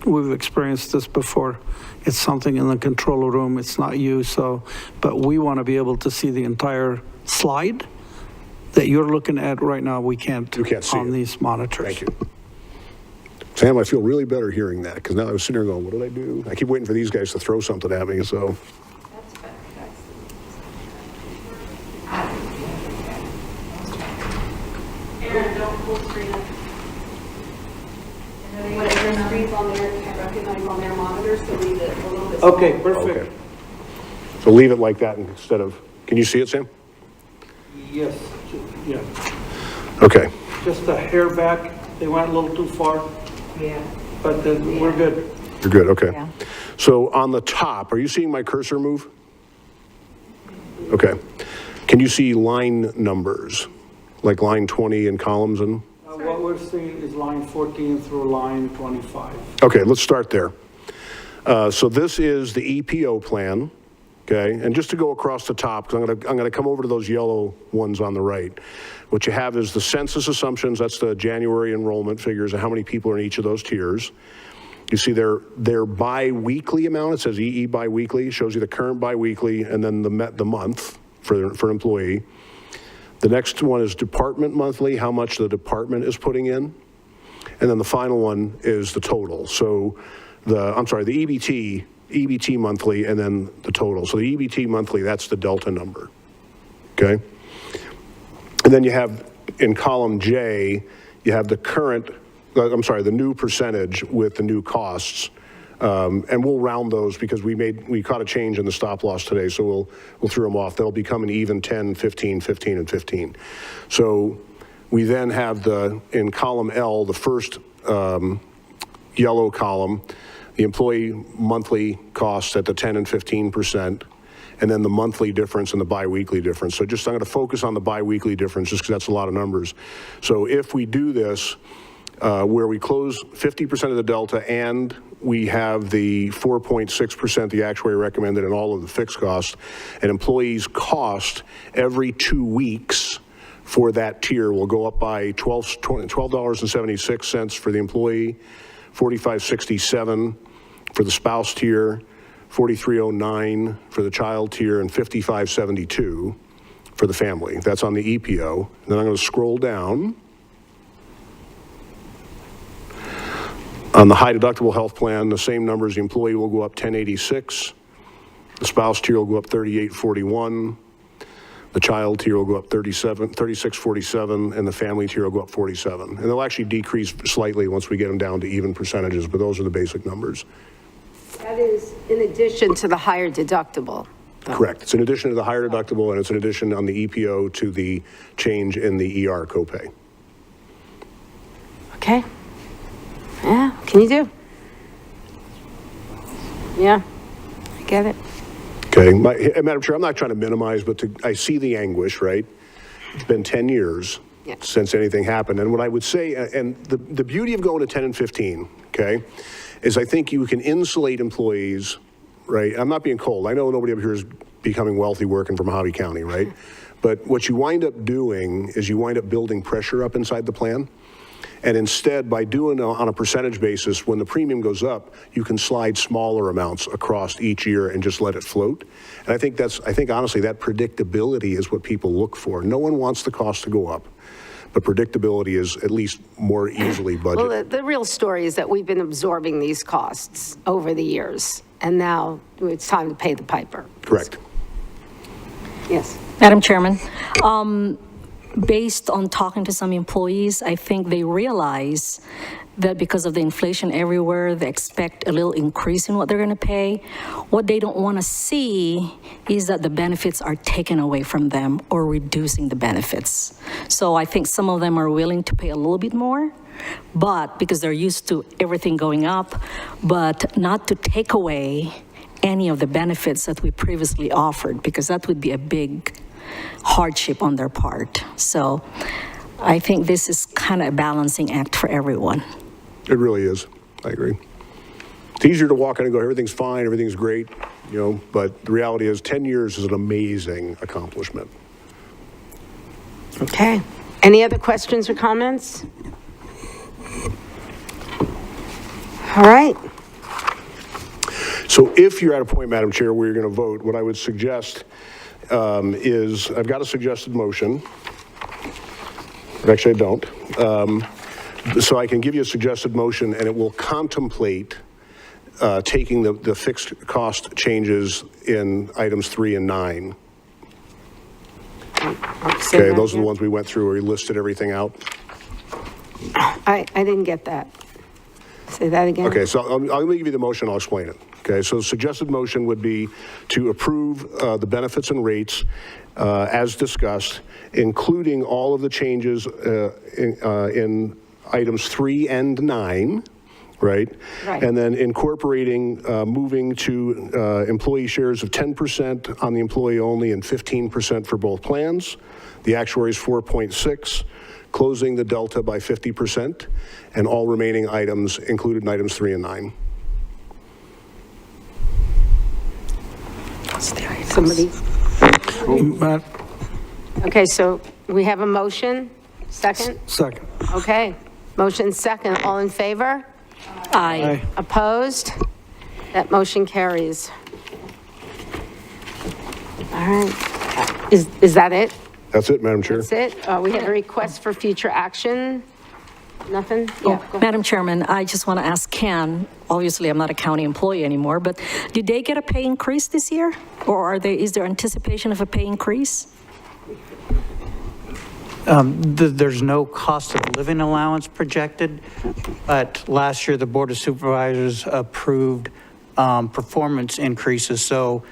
experienced this before. It's something in the control room, it's not you, so, but we want to be able to see the entire slide that you're looking at right now. We can't. You can't see on it. these monitors. Thank you. Sam, I feel really better hearing that, because now I was sitting there going, what did I do? I keep waiting for these guys to throw something at me, so. Aaron, don't full screen it. Whatever screens on there, can't recognize on their monitor, so leave it a little bit. Okay, smaller. perfect. Okay. So leave it like that instead of, can you see it, Sam? Yes, yeah. Okay. Just a hair back, they went a little too far. Yeah. But then we're good. You're good, okay. So on the top, are you seeing my cursor move? Okay. Can you see line numbers, like line 20 in columns and? What we're seeing is line 14 through line 25. Okay, let's start there. So this is the EPO plan, okay? And just to go across the top, because I'm gonna come over to those yellow ones on the right. What you have is the census assumptions, that's the January enrollment figures of how many people are in each of those tiers. You see their bi-weekly amount, it says EE bi-weekly, shows you the current bi-weekly, and then the month for an employee. The next one is department monthly, how much the department is putting in. And then the final one is the total. So the EBT monthly, and then the total. So the EBT monthly, that's the delta number, okay? And then you have, in column J, you have the new percentage with the new costs. And we'll round those because we caught a change in the stop loss today, so we'll throw them off. They'll become an even 10, 15, 15, and 15. So we then have in column L, the first yellow column, the employee monthly costs at the 10 and 15%, and then the monthly difference and the biweekly difference. So I'm going to focus on the biweekly difference just because that's a lot of numbers. So if we do this, where we close 50% of the delta and we have the 4.6% the actuary recommended and all of the fixed costs, an employee's cost every 2 weeks for that tier will go up by $12.76 for the employee, $45.67 for the spouse tier, $43.09 for the child tier, and $55.72 for the family. That's on the EPO. And then I'm going to scroll down. On the high deductible health plan, the same numbers, the employee will go up $10.86. The spouse tier will go up $38.41. The child tier will go up 36.47, and the family tier will go up 47. And they'll actually decrease slightly once we get them down to even percentages, but those are the basic numbers. That is in addition to the higher deductible. Correct. It's in addition to the higher deductible, and it's in addition on the EPO to the change in the ER copay. Okay. Yeah, what can you do? Yeah, I get it. Okay, Madam Chair, I'm not trying to minimize, but I see the anguish, right? It's been 10 years since anything happened. And what I would say, and the beauty of going to 10 and 15, okay, is I think you can insulate employees, right? I'm not being cold. I know nobody up here is becoming wealthy working for Mohave County, right? But what you wind up doing is you wind up building pressure up inside the plan. And instead, by doing it on a percentage basis, when the premium goes up, you can slide smaller amounts across each year and just let it float. And I think honestly, that predictability is what people look for. No one wants the cost to go up, but predictability is at least more easily budgeted. Well, the real story is that we've been absorbing these costs over the years, and now it's time to pay the piper. Correct. Yes. Madam Chairman, based on talking to some employees, I think they realize that because of the inflation everywhere, they expect a little increase in what they're going to pay. What they don't want to see is that the benefits are taken away from them or reducing the benefits. So I think some of them are willing to pay a little bit more, but because they're used to everything going up, but not to take away any of the benefits that we previously offered, because that would be a big hardship on their part. So I think this is kind of a balancing act for everyone. It really is. I agree. It's easier to walk in and go, everything's fine, everything's great, but the reality is 10 years is an amazing accomplishment. Okay. Any other questions or comments? All right. So if you're at a point, Madam Chair, where you're going to vote, what I would suggest is, I've got a suggested motion. Actually, I don't. So I can give you a suggested motion, and it will contemplate taking the fixed cost changes in items 3 and 9. Okay, those are the ones we went through where we listed everything out. I didn't get that. Say that again. Okay, so let me give you the motion, I'll explain it. Okay, so the suggested motion would be to approve the benefits and rates as discussed, including all of the changes in items 3 and 9, right? And then incorporating, moving to employee shares of 10% on the employee only and 15% for both plans. The actuary is 4.6, closing the delta by 50%, and all remaining items included in items 3 and 9. Somebody. Okay, so we have a motion. Second? Second. Okay. Motion second. All in favor? Aye. Opposed? That motion carries. All right. Is that it? That's it, Madam Chair. That's it? We have a request for future action. Nothing? Yeah, go ahead. Madam Chairman, I just want to ask Ken, obviously I'm not a county employee anymore, but did they get a pay increase this year? Or is there anticipation of a pay increase? There's no cost of living allowance projected, but last year the Board of Supervisors approved performance increases. So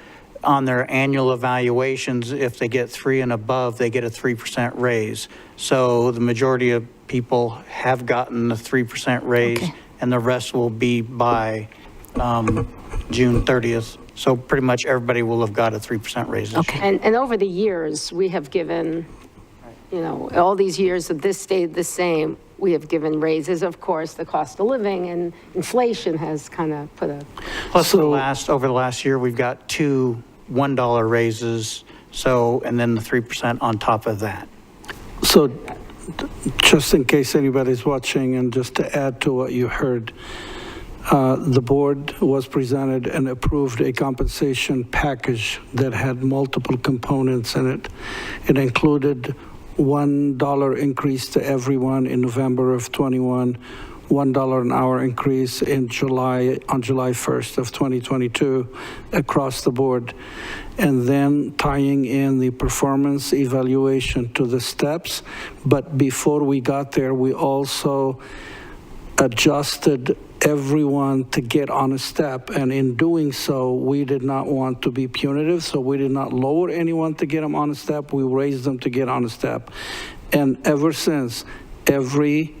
on their annual evaluations, if they get 3 and above, they get a 3% raise. So the majority of people have gotten the 3% raise, and the rest will be by June 30th. So pretty much everybody will have got a 3% raise this year. And over the years, we have given, all these years that this stayed the same, we have given raises. Of course, the cost of living and inflation has kind of put a... Plus, over the last year, we've got 2 $1 raises, and then the 3% on top of that. So just in case anybody's watching, and just to add to what you heard, the board was presented and approved a compensation package that had multiple components in it. It included $1 increase to everyone in November of 21, $1 an hour increase on July 1st of 2022 across the board, and then tying in the performance evaluation to the steps. But before we got there, we also adjusted everyone to get on a step, and in doing so, we did not want to be punitive, so we did not lower anyone to get them on a step, we raised them to get on a step. And ever since, every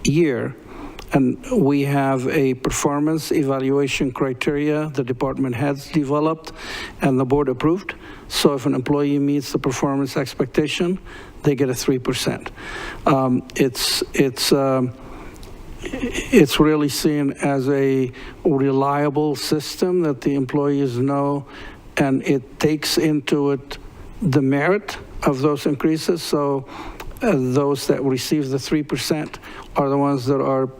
year, and we have a performance evaluation criteria the department heads developed and the board approved. So if an employee meets the performance expectation, they get a 3%. It's really seen as a reliable system that the employees know, and it takes into it the merit of those increases. So those that receive the 3% are the ones that are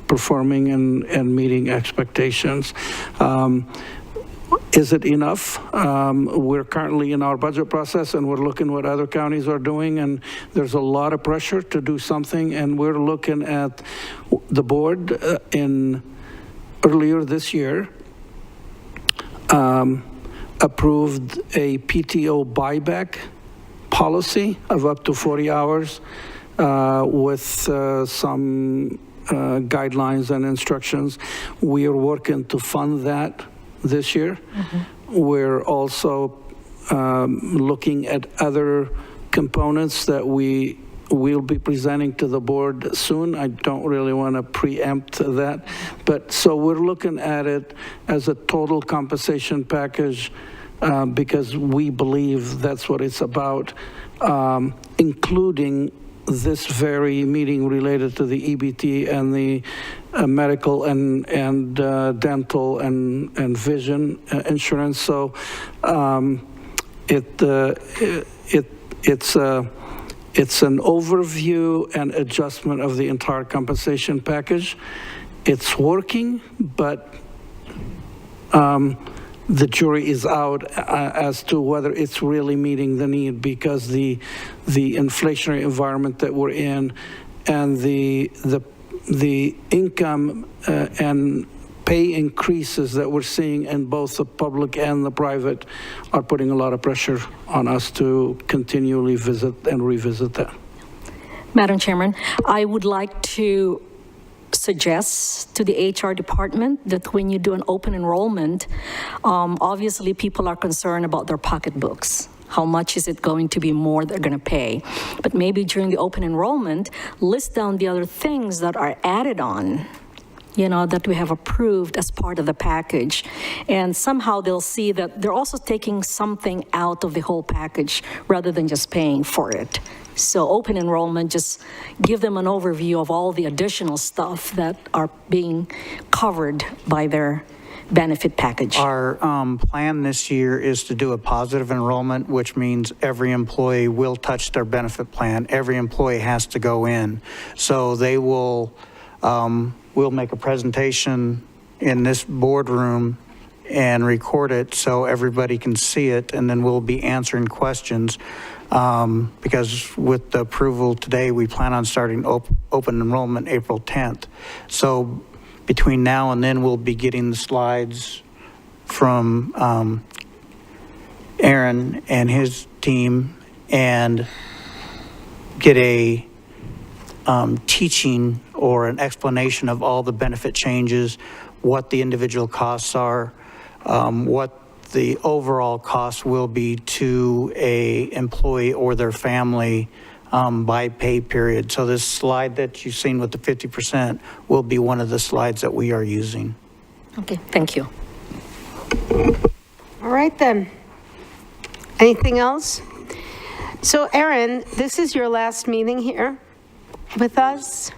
performing and meeting expectations. Is it enough? We're currently in our budget process, and we're looking what other counties are doing, and there's a lot of pressure to do something, and we're looking at the board earlier this year approved a PTO buyback policy of up to 40 hours with some guidelines and instructions. We are working to fund that this year. We're also looking at other components that we will be presenting to the board soon. I don't really want to preempt that, but so we're looking at it as a total compensation package because we believe that's what it's about, including this very meeting related to the EBT and the medical and dental and vision insurance. So it's an overview and adjustment of the entire compensation package. It's working, but the jury is out as to whether it's really meeting the need, because the inflationary environment that we're in and the income and pay increases that we're seeing in both the public and the private are putting a lot of pressure on us to continually visit and revisit that. Madam Chairman, I would like to suggest to the HR department that when you do an open enrollment, obviously people are concerned about their pocketbooks. How much is it going to be more they're going to pay? But maybe during the open enrollment, list down the other things that are added on, that we have approved as part of the package. And somehow they'll see that they're also taking something out of the whole package rather than just paying for it. So open enrollment, just give them an overview of all the additional stuff that are being covered by their benefit package. Our plan this year is to do a positive enrollment, which means every employee will touch their benefit plan. Every employee has to go in. So they will, we'll make a presentation in this boardroom and record it so everybody can see it, and then we'll be answering questions. Because with the approval today, we plan on starting open enrollment April 10th. So between now and then, we'll be getting the slides from Aaron and his team and get a teaching or an explanation of all the benefit changes, what the individual costs are, what the overall cost will be to a employee or their family by pay period. So this slide that you've seen with the 50% will be one of the slides that we are using. Okay, thank you. All right then. Anything else? So Aaron, this is your last meeting here with us.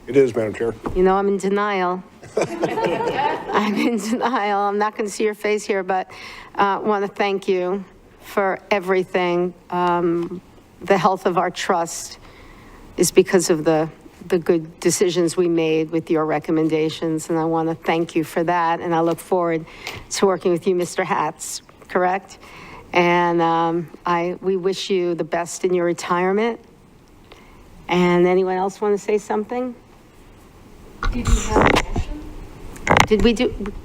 It is, Madam Chair. I'm in denial. I'm in denial. I'm not going to see your face here, but want to thank you for everything. The health of our trust is because of the good decisions we made with your recommendations, and I want to thank you for that, and I look forward to working with you, Mr. Hatz, correct? And we wish you the best in your retirement. And anyone else want to say something? Did you have a motion?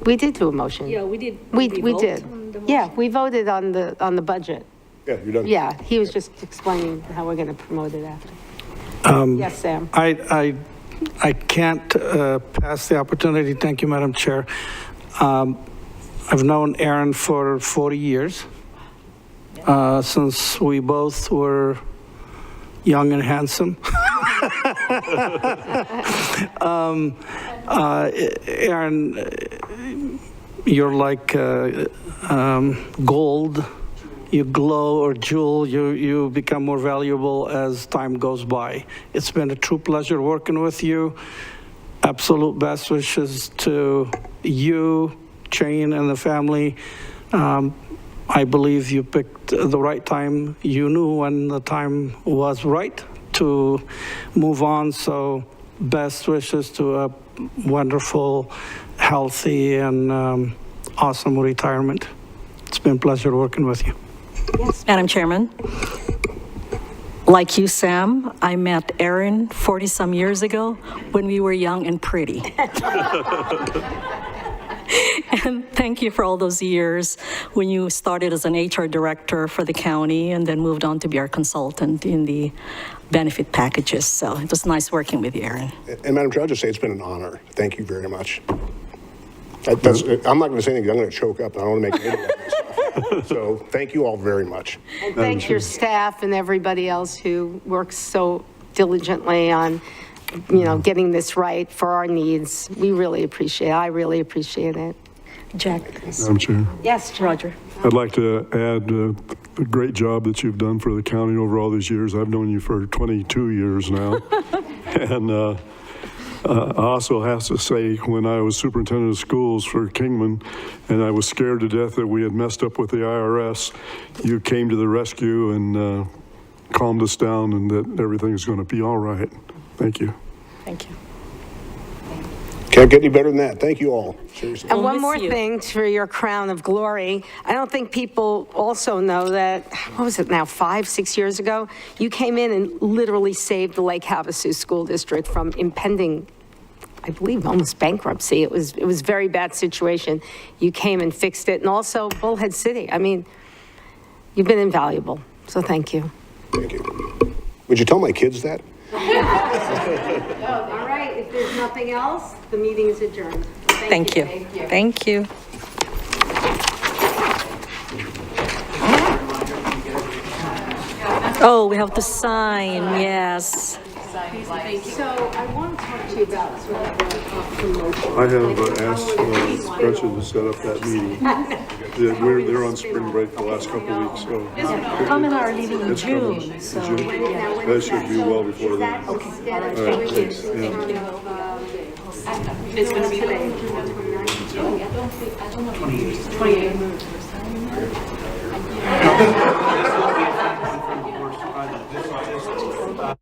We did do a motion. Yeah, we did. We vote did. on the Yeah, motion? we voted on the budget. Yeah, you're done. Yeah, he was just explaining how we're going to promote it after. Yes, Sam? I can't pass the opportunity. Thank you, Madam Chair. I've known Aaron for 40 years, since we both were young and handsome. Aaron, you're like gold. You glow, or jewel, you become more valuable as time goes by. It's been a true pleasure working with you. Absolute best wishes to you, Jane, and the family. I believe you picked the right time. You knew when the time was right to move on, so best wishes to a wonderful, healthy, and awesome retirement. It's been a pleasure working with you. Madam Chairman, like you, Sam, I met Aaron 40-some years ago when we were young and pretty. And thank you for all those years when you started as an HR director for the county and then moved on to be our consultant in the benefit packages. So it was nice working with you, Aaron. And Madam Chair, I'll just say it's been an honor. Thank you very much. I'm not going to say anything. I'm going to choke up. I don't want to make it myself. So thank you all very much. And thank your staff and everybody else who works so diligently on, getting this right for our needs. We really appreciate it. I really appreciate it. Jack. Madam Chair, Yes, Roger. I'd like to add the great job that you've done for the county over all these years. I've known you for 22 years now. And I also have to say, when I was superintendent of schools for Kingman, and I was scared to death that we had messed up with the IRS, you came to the rescue and calmed us down, and that everything is going to be all right. Thank you. Thank you. Can't get any better than that. Thank you all. Seriously. And We'll one miss more you. thing for your crown of glory. I don't think people also know that, what was it now, 5-6 years ago? You came in and literally saved the Lake Havasu School District from impending, I believe, almost bankruptcy. It was a very bad situation. You came and fixed it. And also Bullhead City. I mean, you've been invaluable. So thank you. Thank you. Would you tell my kids that? All right, if there's nothing else, the meeting is adjourned. Thank you. Thank you. Oh, we have to sign, yes. So I want to talk to you about sort of the promotion. I have asked Gretchen to set up that meeting. They're on spring break the last couple of weeks, so. Tom and I are leaving in It's coming. June, so. That should be well before then. All right, thanks. It's going to be today. 28.